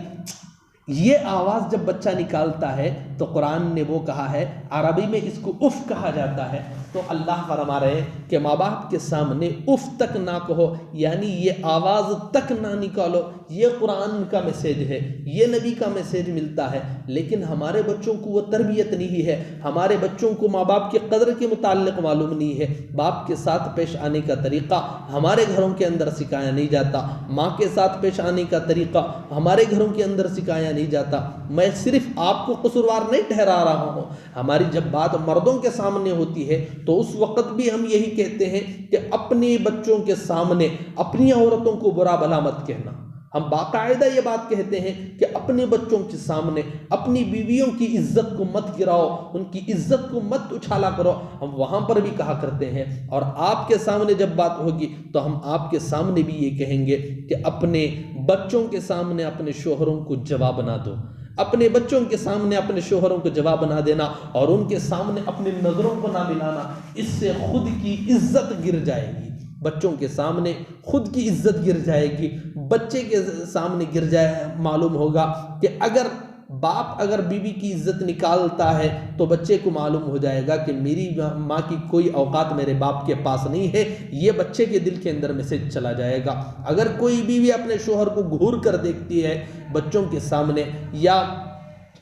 یہ آواز جب بچہ نکالتا ہے تو قرآن نے وہ کہا ہے، عربی میں اس کو اف کہا جاتا ہے۔ تو اللہ فرما رہے ہیں کہ ماں باپ کے سامنے اف تک نہ کہو، یعنی یہ آواز تک نہ نکالو۔ یہ قرآن کا میسیج ہے، یہ نبی کا میسیج ملتا ہے، لیکن ہمارے بچوں کو وہ تربیت نہیں ہے۔ ہمارے بچوں کو ماں باپ کی قدر کے متعلق معلوم نہیں ہے۔ باپ کے ساتھ پیش آنے کا طریقہ ہمارے گھروں کے اندر سکھایا نہیں جاتا، ماں کے ساتھ پیش آنے کا طریقہ ہمارے گھروں کے اندر سکھایا نہیں جاتا۔ میں صرف آپ کو قصوروار نہیں ٹھہرا رہا ہوں، ہماری جب بات مردوں کے سامنے ہوتی ہے تو اس وقت بھی ہم یہی کہتے ہیں کہ اپنے بچوں کے سامنے اپنی عورتوں کو برا بھلا مت کہنا۔ ہم باقاعدہ یہ بات کہتے ہیں کہ اپنے بچوں کے سامنے اپنی بیویوں کی عزت کو مت گراؤ، ان کی عزت کو مت اچھالا کرو۔ ہم وہاں پر بھی کہا کرتے ہیں، اور آپ کے سامنے جب بات ہوگی تو ہم آپ کے سامنے بھی یہ کہیں گے کہ اپنے بچوں کے سامنے اپنے شوہروں کو جواب نہ دو۔ اپنے بچوں کے سامنے اپنے شوہروں کو جواب نہ دینا اور ان کے سامنے اپنی نظروں کو نہ ملانا، اس سے خود کی عزت گر جائے گی۔ بچوں کے سامنے خود کی عزت گر جائے گی، بچے کے سامنے گر جائے، معلوم ہوگا کہ باپ اگر بیوی کی عزت نکالتا ہے تو بچے کو معلوم ہو جائے گا کہ میری ماں کی کوئی اوقات میرے باپ کے پاس نہیں ہے۔ یہ بچے کے دل کے اندر میسج چلا جائے گا۔ اگر کوئی بیوی اپنے شوہر کو گھور کر دیکھتی ہے بچوں کے سامنے، یا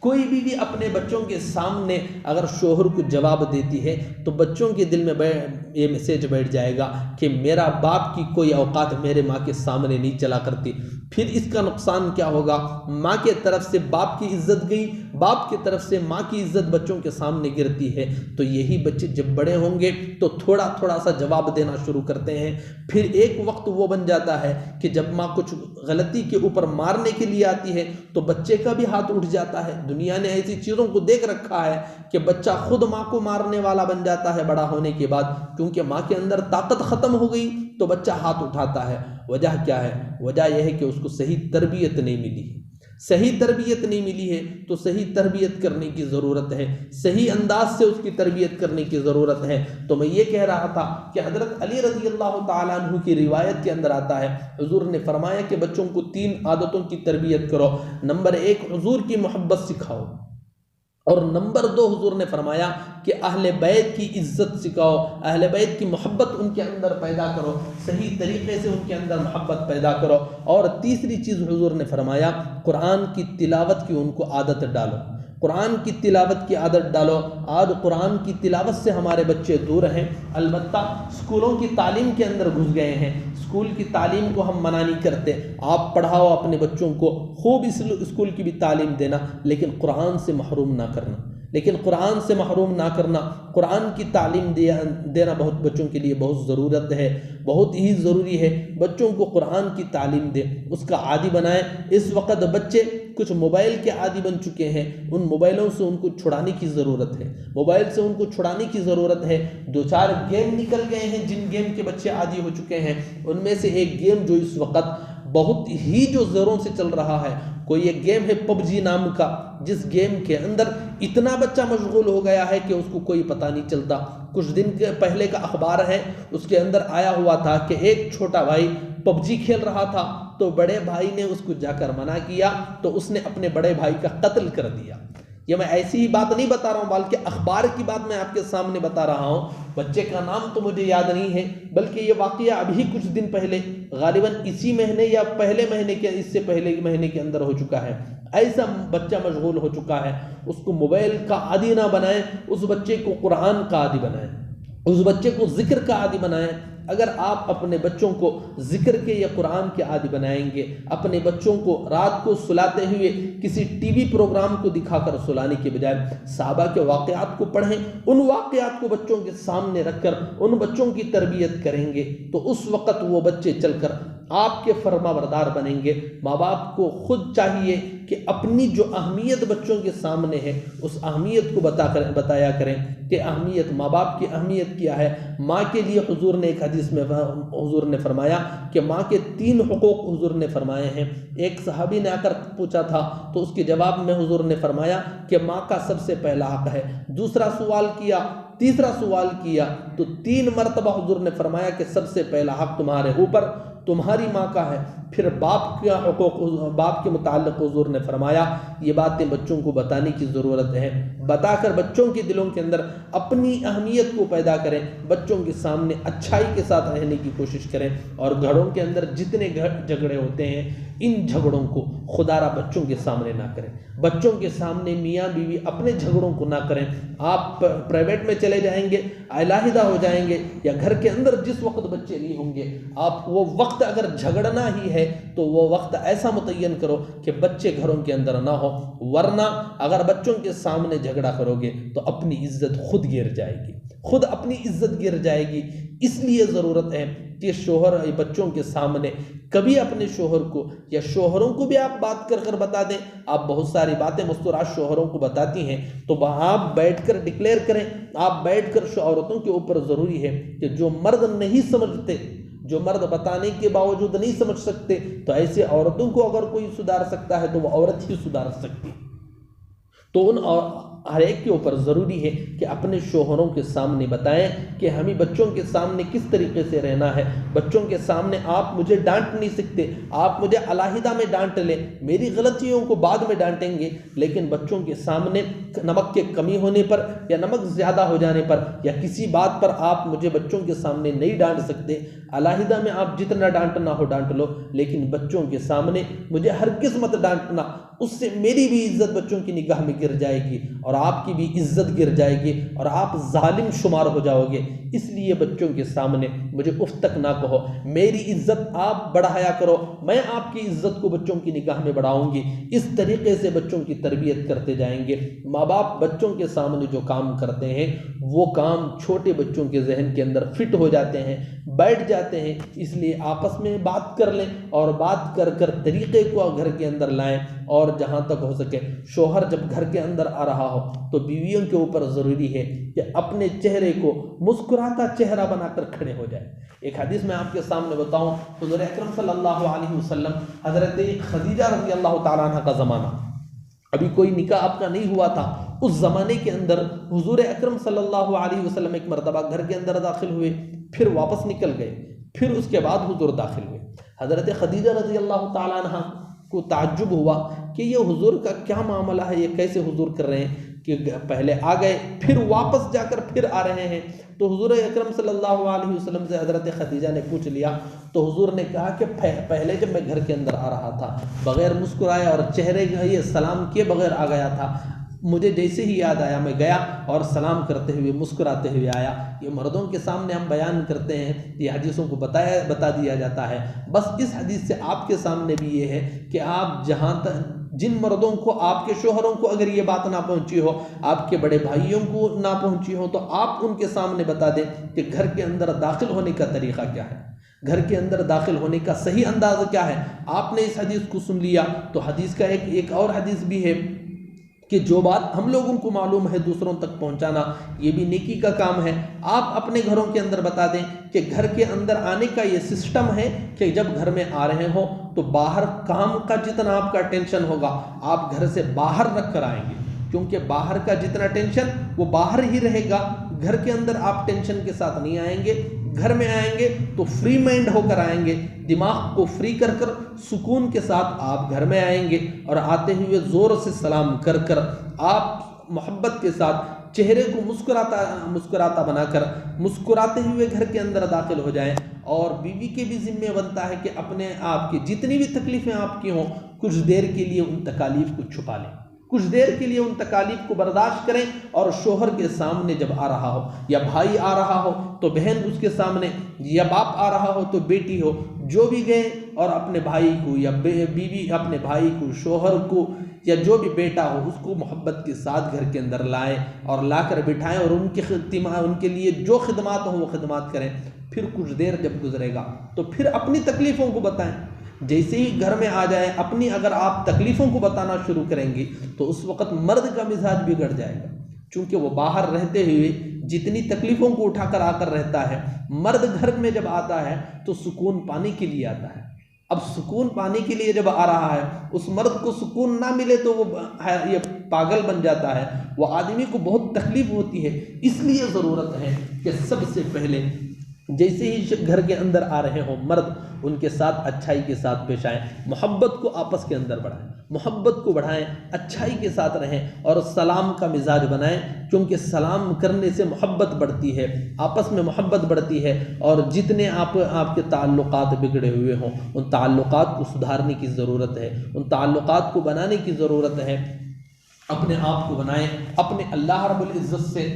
کوئی بیوی اپنے بچوں کے سامنے اگر شوہر کو جواب دیتی ہے تو بچوں کے دل میں یہ میسیج بیٹھ جائے گا کہ میرا باپ کی کوئی اوقات میرے ماں کے سامنے نہیں چلا کرتی۔ پھر اس کا نقصان کیا ہوگا؟ ماں کے طرف سے باپ کی عزت گئی، باپ کی طرف سے ماں کی عزت بچوں کے سامنے گرتی ہے، تو یہی بچے جب بڑے ہوں گے تو تھوڑا تھوڑا سا جواب دینا شروع کرتے ہیں۔ پھر ایک وقت وہ بن جاتا ہے کہ جب ماں کچھ غلطی کے اوپر مارنے کے لیے آتی ہے تو بچے کا بھی ہاتھ اٹھ جاتا ہے۔ دنیا نے ایسی چیزوں کو دیکھ رکھا ہے کہ بچہ خود ماں کو مارنے والا بن جاتا ہے بڑا ہونے کے بعد، کیونکہ ماں کے اندر طاقت ختم ہو گئی تو بچہ ہاتھ اٹھاتا ہے۔ وجہ کیا ہے؟ وجہ یہ ہے کہ اس کو صحیح تربیت نہیں ملی ہے۔ صحیح تربیت نہیں ملی ہے تو صحیح تربیت کرنے کی ضرورت ہے، صحیح انداز سے اس کی تربیت کرنے کی ضرورت ہے۔ تو میں یہ کہہ رہا تھا کہ حضرت علی رضی اللہ تعالیٰ عنہ کی روایت کے اندر آتا ہے، حضور نے فرمایا کہ بچوں کو 3 عادتوں کی تربیت کرو۔ نمبر 1، حضور کی محبت سکھاؤ، اور نمبر 2، حضور نے فرمایا کہ اہل بیت کی عزت سکھاؤ، اہل بیت کی محبت ان کے اندر پیدا کرو، صحیح طریقے سے ان کے اندر محبت پیدا کرو۔ اور تیسری چیز حضور نے فرمایا قرآن کی تلاوت کی ان کو عادت ڈالو، قرآن کی تلاوت کی عادت ڈالو۔ آج قرآن کی تلاوت سے ہمارے بچے دور ہیں، البتہ اسکولوں کی تعلیم کے اندر گھس گئے ہیں۔ اسکول کی تعلیم کو ہم منع نہیں کرتے، آپ پڑھاؤ اپنے بچوں کو، خوب اسکول کی بھی تعلیم دینا، لیکن قرآن سے محروم نہ کرنا، لیکن قرآن سے محروم نہ کرنا۔ قرآن کی تعلیم دینا بہت بچوں کے لیے بہت ضرورت ہے، بہت ہی ضروری ہے۔ بچوں کو قرآن کی تعلیم دیں، اس کا عادی بنائیں۔ اس وقت بچے کچھ موبائل کے عادی بن چکے ہیں، ان موبائلوں سے ان کو چھڑانے کی ضرورت ہے، موبائل سے ان کو چھڑانے کی ضرورت ہے۔ 2-4 گیم نکل گئے ہیں جن گیم کے بچے عادی ہو چکے ہیں، ان میں سے ایک گیم جو اس وقت بہت ہی جو زوروں سے چل رہا ہے، کوئی ایک گیم ہے PUBG نام کا، جس گیم کے اندر اتنا بچہ مشغول ہو گیا ہے کہ اس کو کوئی پتہ نہیں چلتا۔ کچھ دن کے پہلے کا اخبار ہے، اس کے اندر آیا ہوا تھا کہ ایک چھوٹا بھائی PUBG کھیل رہا تھا تو بڑے بھائی نے اس کو جا کر منع کیا تو اس نے اپنے بڑے بھائی کا قتل کر دیا۔ یہ میں ایسی ہی بات نہیں بتا رہا ہوں، بلکہ اخبار کی بات میں آپ کے سامنے بتا رہا ہوں۔ بچے کا نام تو مجھے یاد نہیں ہے، بلکہ یہ واقعہ ابھی کچھ دن پہلے، غالباً اسی مہینے یا پہلے مہینے کے، اس سے پہلے مہینے کے اندر ہو چکا ہے۔ ایسا بچہ مشغول ہو چکا ہے، اس کو موبائل کا عادی نہ بنائیں، اس بچے کو قرآن کا عادی بنائیں، اس بچے کو ذکر کا عادی بنائیں۔ اگر آپ اپنے بچوں کو ذکر کے یا قرآن کے عادی بنائیں گے، اپنے بچوں کو رات کو سلاتے ہوئے کسی ٹی وی پروگرام کو دکھا کر سلانے کے بجائے صحابہ کے واقعات کو پڑھیں، ان واقعات کو بچوں کے سامنے رکھ کر ان بچوں کی تربیت کریں گے تو اس وقت وہ بچے چل کر آپ کے فرما بردار بنیں گے۔ ماں باپ کو خود چاہیے کہ اپنی جو اہمیت بچوں کے سامنے ہے اس اہمیت کو بتایا کریں کہ اہمیت ماں باپ کی اہمیت کیا ہے۔ ماں کے لیے حضور نے ایک حدیث میں حضور نے فرمایا کہ ماں کے 3 حقوق حضور نے فرمائے ہیں۔ ایک صحابی نے آ کر پوچھا تھا تو اس کے جواب میں حضور نے فرمایا کہ ماں کا سب سے پہلا حق ہے۔ دوسرا سوال کیا، تیسرا سوال کیا تو 3 مرتبہ حضور نے فرمایا کہ سب سے پہلا حق تمہارے اوپر تمہاری ماں کا ہے۔ پھر باپ کا حقوق، باپ کے متعلق حضور نے فرمایا یہ باتیں بچوں کو بتانے کی ضرورت ہے، بتا کر بچوں کے دلوں کے اندر اپنی اہمیت کو پیدا کریں، بچوں کے سامنے اچھائی کے ساتھ رہنے کی کوشش کریں، اور گھروں کے اندر جتنے جھگڑے ہوتے ہیں ان جھگڑوں کو خدا را بچوں کے سامنے نہ کریں، بچوں کے سامنے میاں بیوی اپنے جھگڑوں کو نہ کریں۔ آپ پرائیویٹ میں چلے جائیں گے، علیحدہ ہو جائیں گے، یا گھر کے اندر جس وقت بچے نہیں ہوں گے آپ وہ وقت اگر جھگڑنا ہی ہے تو وہ وقت ایسا متعین کرو کہ بچے گھروں کے اندر نہ ہو، ورنہ اگر بچوں کے سامنے جھگڑا کرو گے تو اپنی عزت خود گر جائے گی، خود اپنی عزت گر جائے گی۔ اس لیے ضرورت ہے کہ شوہر بچوں کے سامنے کبھی اپنے شوہر کو یا شوہروں کو بھی آپ بات کر بتا دیں۔ آپ بہت ساری باتیں مستورات شوہروں کو بتاتی ہیں تو آپ بیٹھ کر ڈکلیئر کریں، آپ بیٹھ کر عورتوں کے اوپر ضروری ہے کہ جو مرد نہیں سمجھتے، جو مرد بتانے کے باوجود نہیں سمجھ سکتے، تو ایسے عورتوں کو اگر کوئی سدھار سکتا ہے تو وہ عورت ہی سدھار سکتی۔ تو ان ہر ایک کے اوپر ضروری ہے کہ اپنے شوہروں کے سامنے بتائیں کہ ہمیں بچوں کے سامنے کس طریقے سے رہنا ہے۔ بچوں کے سامنے آپ مجھے ڈانٹ نہیں سکتے، آپ مجھے علیحدہ میں ڈانٹ لیں، میری غلطیوں کو بعد میں ڈانٹیں گے، لیکن بچوں کے سامنے نمک کے کمی ہونے پر یا نمک زیادہ ہو جانے پر یا کسی بات پر آپ مجھے بچوں کے سامنے نہیں ڈانٹ سکتے۔ علیحدہ میں آپ جتنا ڈانٹنا ہو ڈانٹ لو، لیکن بچوں کے سامنے مجھے ہرگز مت ڈانٹنا، اس سے میری بھی عزت بچوں کی نگاہ میں گر جائے گی اور آپ کی بھی عزت گر جائے گی اور آپ ظالم شمار ہو جاؤ گے۔ اس لیے بچوں کے سامنے مجھے اف تک نہ کہو، میری عزت آپ بڑھایا کرو، میں آپ کی عزت کو بچوں کی نگاہ میں بڑھاؤں گی۔ اس طریقے سے بچوں کی تربیت کرتے جائیں گے۔ ماں باپ بچوں کے سامنے جو کام کرتے ہیں وہ کام چھوٹے بچوں کے ذہن کے اندر فٹ ہو جاتے ہیں، بیٹھ جاتے ہیں۔ اس لیے آپس میں بات کر لیں اور بات کر کر طریقے کو گھر کے اندر لائیں، اور جہاں تک ہو سکے شوہر جب گھر کے اندر آ رہا ہو تو بیویوں کے اوپر ضروری ہے کہ اپنے چہرے کو مسکراتا چہرہ بنا کر کھڑے ہو جائے۔ ایک حدیث میں آپ کے سامنے بتاؤں، حضور اکرم صلی اللہ علیہ وسلم، حضرت خدیجہ رضی اللہ تعالیٰ عنہ کا زمانہ، ابھی کوئی نکاح آپ کا نہیں ہوا تھا، اس زمانے کے اندر حضور اکرم صلی اللہ علیہ وسلم ایک مرتبہ گھر کے اندر داخل ہوئے، پھر واپس نکل گئے، پھر اس کے بعد حضور داخل ہوئے۔ حضرت خدیجہ رضی اللہ تعالیٰ عنہ کو تعجب ہوا کہ یہ حضور کا کیا معاملہ ہے، یہ کیسے حضور کر رہے ہیں کہ پہلے آ گئے پھر واپس جا کر پھر آ رہے ہیں۔ تو حضور اکرم صلی اللہ علیہ وسلم سے حضرت خدیجہ نے پوچھ لیا تو حضور نے کہا کہ پہلے جب میں گھر کے اندر آ رہا تھا بغیر مسکرائے اور چہرے یہ سلام کیے بغیر آ گیا تھا، مجھے جیسے ہی یاد آیا میں گیا اور سلام کرتے ہوئے مسکراتے ہوئے آیا۔ یہ مردوں کے سامنے ہم بیان کرتے ہیں، یہ حدیثوں کو بتا دیا جاتا ہے۔ بس اس حدیث سے آپ کے سامنے بھی یہ ہے کہ آپ جہاں تک جن مردوں کو آپ کے شوہروں کو اگر یہ بات نہ پہنچی ہو، آپ کے بڑے بھائیوں کو نہ پہنچی ہو، تو آپ ان کے سامنے بتا دیں کہ گھر کے اندر داخل ہونے کا طریقہ کیا ہے، گھر کے اندر داخل ہونے کا صحیح انداز کیا ہے۔ آپ نے اس حدیث کو سن لیا تو حدیث کا ایک اور حدیث بھی ہے کہ جو بات ہم لوگوں کو معلوم ہے دوسروں تک پہنچانا یہ بھی نیکی کا کام ہے۔ آپ اپنے گھروں کے اندر بتا دیں کہ گھر کے اندر آنے کا یہ سسٹم ہے کہ جب گھر میں آ رہے ہوں تو باہر کام کا جتنا آپ کا ٹینشن ہوگا آپ گھر سے باہر رکھ کر آئیں گے، کیونکہ باہر کا جتنا ٹینشن وہ باہر ہی رہے گا، گھر کے اندر آپ ٹینشن کے ساتھ نہیں آئیں گے۔ گھر میں آئیں گے تو فری مائنڈ ہو کر آئیں گے، دماغ کو فری کر کر سکون کے ساتھ آپ گھر میں آئیں گے، اور آتے ہوئے زور سے سلام کر کر آپ محبت کے ساتھ چہرے کو مسکراتا بنا کر مسکراتے ہوئے گھر کے اندر داخل ہو جائیں۔ اور بیوی کے بھی ذمہ بنتا ہے کہ اپنے آپ کی جتنی بھی تکلیفیں آپ کی ہوں کچھ دیر کے لیے ان تکالیف کو چھپا لیں، کچھ دیر کے لیے ان تکالیف کو برداشت کریں، اور شوہر کے سامنے جب آ رہا ہو، یا بھائی آ رہا ہو تو بہن اس کے سامنے، یا باپ آ رہا ہو تو بیٹی ہو، جو بھی گئے اور اپنے بھائی کو یا بیوی اپنے بھائی کو، شوہر کو، یا جو بھی بیٹا ہو اس کو محبت کے ساتھ گھر کے اندر لائیں اور لا کر بٹھائیں، اور ان کے لیے جو خدمات ہوں وہ خدمات کریں۔ پھر کچھ دیر جب گزرے گا تو پھر اپنی تکلیفوں کو بتائیں۔ جیسے ہی گھر میں آ جائیں اپنی اگر آپ تکلیفوں کو بتانا شروع کریں گی تو اس وقت مرد کا مزاج بگڑ جائے گا، چونکہ وہ باہر رہتے ہوئے جتنی تکلیفوں کو اٹھا کر آ کر رہتا ہے، مرد گھر میں جب آتا ہے تو سکون پانے کے لیے آتا ہے۔ اب سکون پانے کے لیے جب آ رہا ہے، اس مرد کو سکون نہ ملے تو وہ یہ پاگل بن جاتا ہے، وہ آدمی کو بہت تکلیف ہوتی ہے۔ اس لیے ضرورت ہے کہ سب سے پہلے جیسے ہی گھر کے اندر آ رہے ہوں مرد، ان کے ساتھ اچھائی کے ساتھ پیش آئیں، محبت کو آپس کے اندر بڑھائیں، محبت کو بڑھائیں، اچھائی کے ساتھ رہیں، اور سلام کا مزاج بنائیں، کیونکہ سلام کرنے سے محبت بڑھتی ہے، آپس میں محبت بڑھتی ہے، اور جتنے آپ کے تعلقات بگڑے ہوئے ہوں ان تعلقات کو سدھارنے کی ضرورت ہے، ان تعلقات کو بنانے کی ضرورت ہے۔ اپنے آپ کو بنائیں، اپنے اللہ رب العزت سے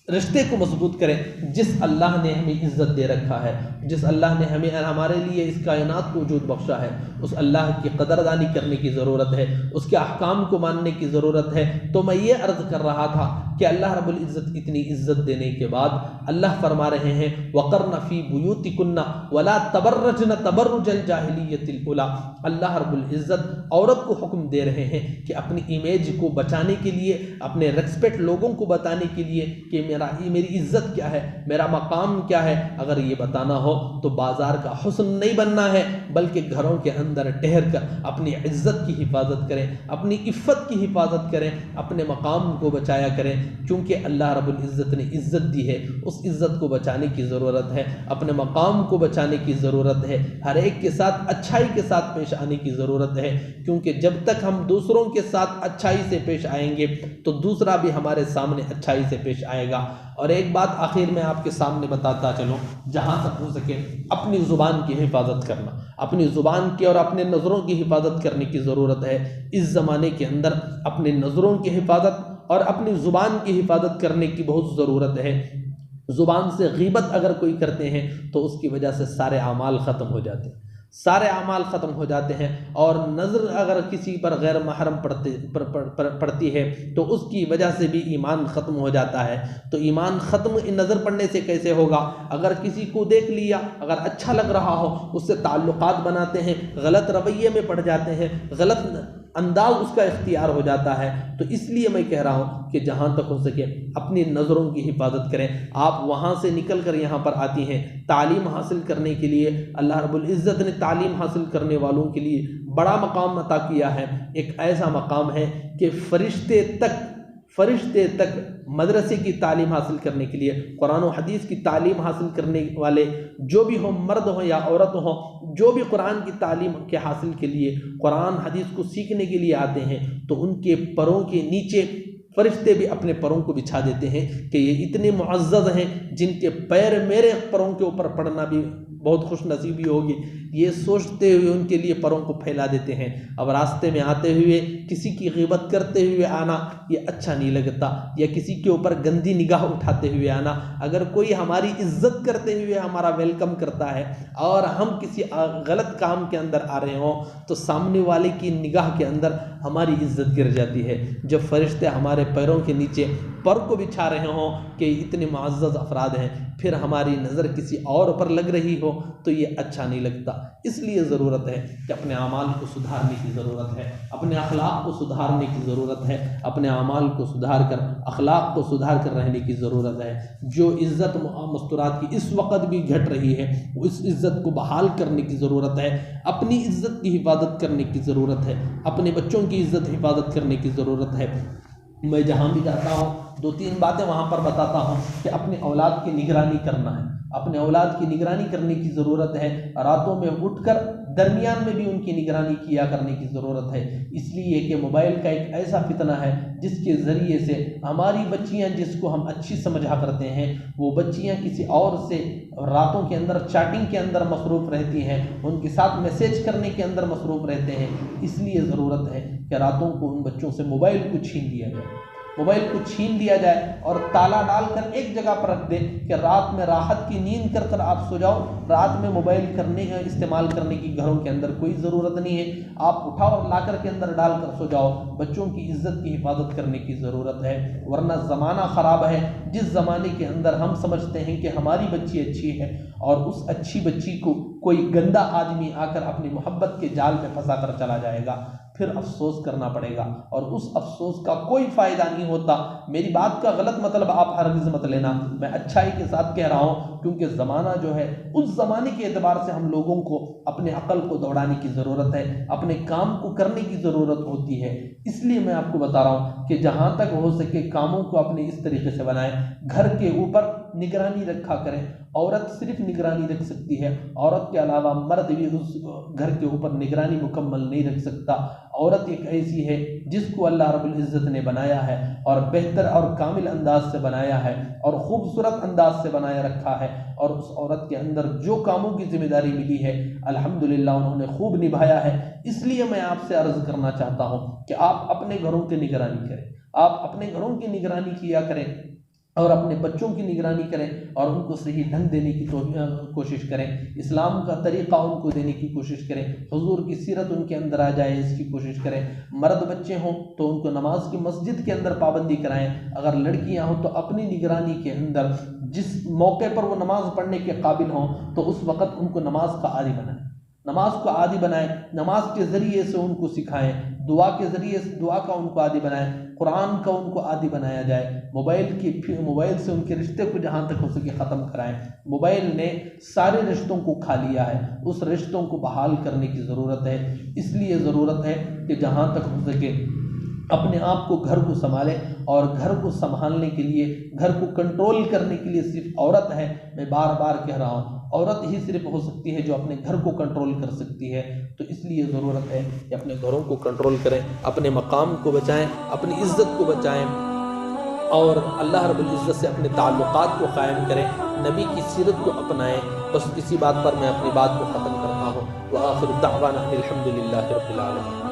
رشتے کو مضبوط کریں۔ جس اللہ نے ہمیں عزت دے رکھا ہے، جس اللہ نے ہمارے لیے اس کائنات کو وجود بخشا ہے، اس اللہ کی قدردانی کرنے کی ضرورت ہے، اس کے احکام کو ماننے کی ضرورت ہے۔ تو میں یہ عرض کر رہا تھا کہ اللہ رب العزت اتنی عزت دینے کے بعد اللہ فرما رہے ہیں وَقَرْنَ فِي بُيُوتِكُنَّ وَلَا تَبَرَّجْنَ تَبَرُّجَ الْجَاهِلِيَّةِ الْأُولَىٰ۔ اللہ رب العزت عورت کو حکم دے رہے ہیں کہ اپنی امیج کو بچانے کے لیے، اپنے ریسپیکٹ لوگوں کو بتانے کے لیے کہ میری عزت کیا ہے، میرا مقام کیا ہے، اگر یہ بتانا ہو تو بازار کا حسن نہیں بننا ہے، بلکہ گھروں کے اندر ٹھہر کر اپنی عزت کی حفاظت کریں، اپنی عفت کی حفاظت کریں، اپنے مقام کو بچایا کریں، کیونکہ اللہ رب العزت نے عزت دی ہے، اس عزت کو بچانے کی ضرورت ہے، اپنے مقام کو بچانے کی ضرورت ہے، ہر ایک کے ساتھ اچھائی کے ساتھ پیش آنے کی ضرورت ہے، کیونکہ جب تک ہم دوسروں کے ساتھ اچھائی سے پیش آئیں گے تو دوسرا بھی ہمارے سامنے اچھائی سے پیش آئے گا۔ اور ایک بات آخر میں آپ کے سامنے بتاتا چلوں، جہاں تک ہو سکے اپنی زبان کی حفاظت کرنا، اپنی زبان کی اور اپنے نظروں کی حفاظت کرنے کی ضرورت ہے۔ اس زمانے کے اندر اپنے نظروں کی حفاظت اور اپنی زبان کی حفاظت کرنے کی بہت ضرورت ہے۔ زبان سے غیبت اگر کوئی کرتے ہیں تو اس کی وجہ سے سارے اعمال ختم ہو جاتے ہیں، سارے اعمال ختم ہو جاتے ہیں، اور نظر اگر کسی پر غیر محرم پڑتی ہے تو اس کی وجہ سے بھی ایمان ختم ہو جاتا ہے۔ تو ایمان ختم نظر پڑنے سے کیسے ہوگا؟ اگر کسی کو دیکھ لیا، اگر اچھا لگ رہا ہو، اس سے تعلقات بناتے ہیں، غلط رویے میں پڑ جاتے ہیں، غلط انداز اس کا اختیار ہو جاتا ہے۔ تو اس لیے میں کہہ رہا ہوں کہ جہاں تک ہو سکے اپنی نظروں کی حفاظت کریں۔ آپ وہاں سے نکل کر یہاں پر آتی ہیں تعلیم حاصل کرنے کے لیے، اللہ رب العزت نے تعلیم حاصل کرنے والوں کے لیے بڑا مقام عطا کیا ہے، ایک ایسا مقام ہے کہ فرشتے تک مدرسے کی تعلیم حاصل کرنے کے لیے، قرآن و حدیث کی تعلیم حاصل کرنے والے جو بھی ہوں، مرد ہوں یا عورت ہوں، جو بھی قرآن کی تعلیم کے حاصل کے لیے، قرآن حدیث کو سیکھنے کے لیے آتے ہیں، تو ان کے پروں کے نیچے فرشتے بھی اپنے پروں کو بچھا دیتے ہیں کہ یہ اتنے معزز ہیں جن کے پیر میرے پروں کے اوپر پڑنا بھی بہت خوش نصیبی ہوگی، یہ سوچتے ہوئے ان کے لیے پروں کو پھیلا دیتے ہیں۔ اب راستے میں آتے ہوئے کسی کی غیبت کرتے ہوئے آنا یہ اچھا نہیں لگتا، یا کسی کے اوپر گندی نگاہ اٹھاتے ہوئے آنا۔ اگر کوئی ہماری عزت کرتے ہوئے ہمارا ویلکم کرتا ہے اور ہم کسی غلط کام کے اندر آ رہے ہوں تو سامنے والے کی نگاہ کے اندر ہماری عزت گر جاتی ہے۔ جب فرشتے ہمارے پیروں کے نیچے پر کو بچھا رہے ہوں کہ اتنے معزز افراد ہیں، پھر ہماری نظر کسی اور پر لگ رہی ہو تو یہ اچھا نہیں لگتا۔ اس لیے ضرورت ہے کہ اپنے اعمال کو سدھارنے کی ضرورت ہے، اپنے اخلاق کو سدھارنے کی ضرورت ہے، اپنے اعمال کو سدھار کر اخلاق کو سدھار کر رہنے کی ضرورت ہے۔ جو عزت مستورات کی اس وقت بھی گھٹ رہی ہے، اس عزت کو بحال کرنے کی ضرورت ہے، اپنی عزت کی حفاظت کرنے کی ضرورت ہے، اپنے بچوں کی عزت حفاظت کرنے کی ضرورت ہے۔ میں جہاں بھی جاتا ہوں 2-3 باتیں وہاں پر بتاتا ہوں کہ اپنے اولاد کی نگرانی کرنا ہے، اپنے اولاد کی نگرانی کرنے کی ضرورت ہے۔ راتوں میں اٹھ کر درمیان میں بھی ان کی نگرانی کیا کرنے کی ضرورت ہے، اس لیے کہ موبائل کا ایک ایسا فتنہ ہے جس کے ذریعے سے ہماری بچیاں، جس کو ہم اچھی سمجھا کرتے ہیں، وہ بچیاں کسی اور سے راتوں کے اندر چیٹنگ کے اندر مصروف رہتی ہیں، ان کے ساتھ میسیج کرنے کے اندر مصروف رہتے ہیں۔ اس لیے ضرورت ہے کہ راتوں کو ان بچوں سے موبائل کو چھین دیا جائے، موبائل کو چھین دیا جائے اور تالا ڈال کر ایک جگہ پر رکھ دے کہ رات میں راحت کی نیند کر کر آپ سو جاؤ، رات میں موبائل استعمال کرنے کی گھروں کے اندر کوئی ضرورت نہیں ہے، آپ اٹھاؤ اور لا کر کے اندر ڈال کر سو جاؤ۔ بچوں کی عزت کی حفاظت کرنے کی ضرورت ہے، ورنہ زمانہ خراب ہے جس زمانے کے اندر ہم سمجھتے ہیں کہ ہماری بچی اچھی ہے اور اس اچھی بچی کو کوئی گندا آدمی آ کر اپنی محبت کے جال میں پھنسا کر چلا جائے گا، پھر افسوس کرنا پڑے گا اور اس افسوس کا کوئی فائدہ نہیں ہوتا۔ میری بات کا غلط مطلب آپ ہرگز مت لینا، میں اچھائی کے ساتھ کہہ رہا ہوں، کیونکہ زمانہ جو ہے اس زمانے کے اعتبار سے ہم لوگوں کو اپنے عقل کو دوڑانے کی ضرورت ہے، اپنے کام کو کرنے کی ضرورت ہوتی ہے۔ اس لیے میں آپ کو بتا رہا ہوں کہ جہاں تک ہو سکے کاموں کو اپنے اس طریقے سے بنائیں، گھر کے اوپر نگرانی رکھا کریں۔ عورت صرف نگرانی رکھ سکتی ہے، عورت کے علاوہ مرد بھی اس گھر کے اوپر نگرانی مکمل نہیں رکھ سکتا۔ عورت ایک ایسی ہے جس کو اللہ رب العزت نے بنایا ہے اور بہتر اور کامل انداز سے بنایا ہے اور خوبصورت انداز سے بنایا رکھا ہے، اور اس عورت کے اندر جو کاموں کی ذمہ داری ملی ہے الحمدللہ انہوں نے خوب نبھایا ہے۔ اس لیے میں آپ سے عرض کرنا چاہتا ہوں کہ آپ اپنے گھروں کی نگرانی کریں، آپ اپنے گھروں کی نگرانی کیا کریں اور اپنے بچوں کی نگرانی کریں اور ان کو صحیح ڈھنگ دینے کی کوشش کریں، اسلام کا طریقہ ان کو دینے کی کوشش کریں، حضور کی سیرت ان کے اندر آ جائے اس کی کوشش کریں۔ مرد بچے ہوں تو ان کو نماز کی مسجد کے اندر پابندی کرائیں، اگر لڑکیاں ہوں تو اپنی نگرانی کے اندر جس موقع پر وہ نماز پڑھنے کے قابل ہوں تو اس وقت ان کو نماز کا عادی بنائیں، نماز کو عادی بنائیں، نماز کے ذریعے سے ان کو سکھائیں، دعا کے ذریعے سے دعا کا ان کو عادی بنائیں، قرآن کا ان کو عادی بنایا جائے، موبائل سے ان کے رشتے کو جہاں تک ہو سکے ختم کرائیں۔ موبائل نے سارے رشتوں کو کھا لیا ہے، اس رشتوں کو بحال کرنے کی ضرورت ہے۔ اس لیے ضرورت ہے کہ جہاں تک ہو سکے اپنے آپ کو گھر کو سنبھالیں، اور گھر کو سنبھالنے کے لیے، گھر کو کنٹرول کرنے کے لیے صرف عورت ہے۔ میں بار بار کہہ رہا ہوں عورت ہی صرف ہو سکتی ہے جو اپنے گھر کو کنٹرول کر سکتی ہے، تو اس لیے ضرورت ہے کہ اپنے گھروں کو کنٹرول کریں، اپنے مقام کو بچائیں، اپنی عزت کو بچائیں اور اللہ رب العزت سے اپنے تعلقات کو قائم کریں، نبی کی سیرت کو اپنائیں۔ بس اسی بات پر میں اپنی بات کو ختم کرتا ہوں۔ وآخر دعوانا الحمدللہ رب العالمین۔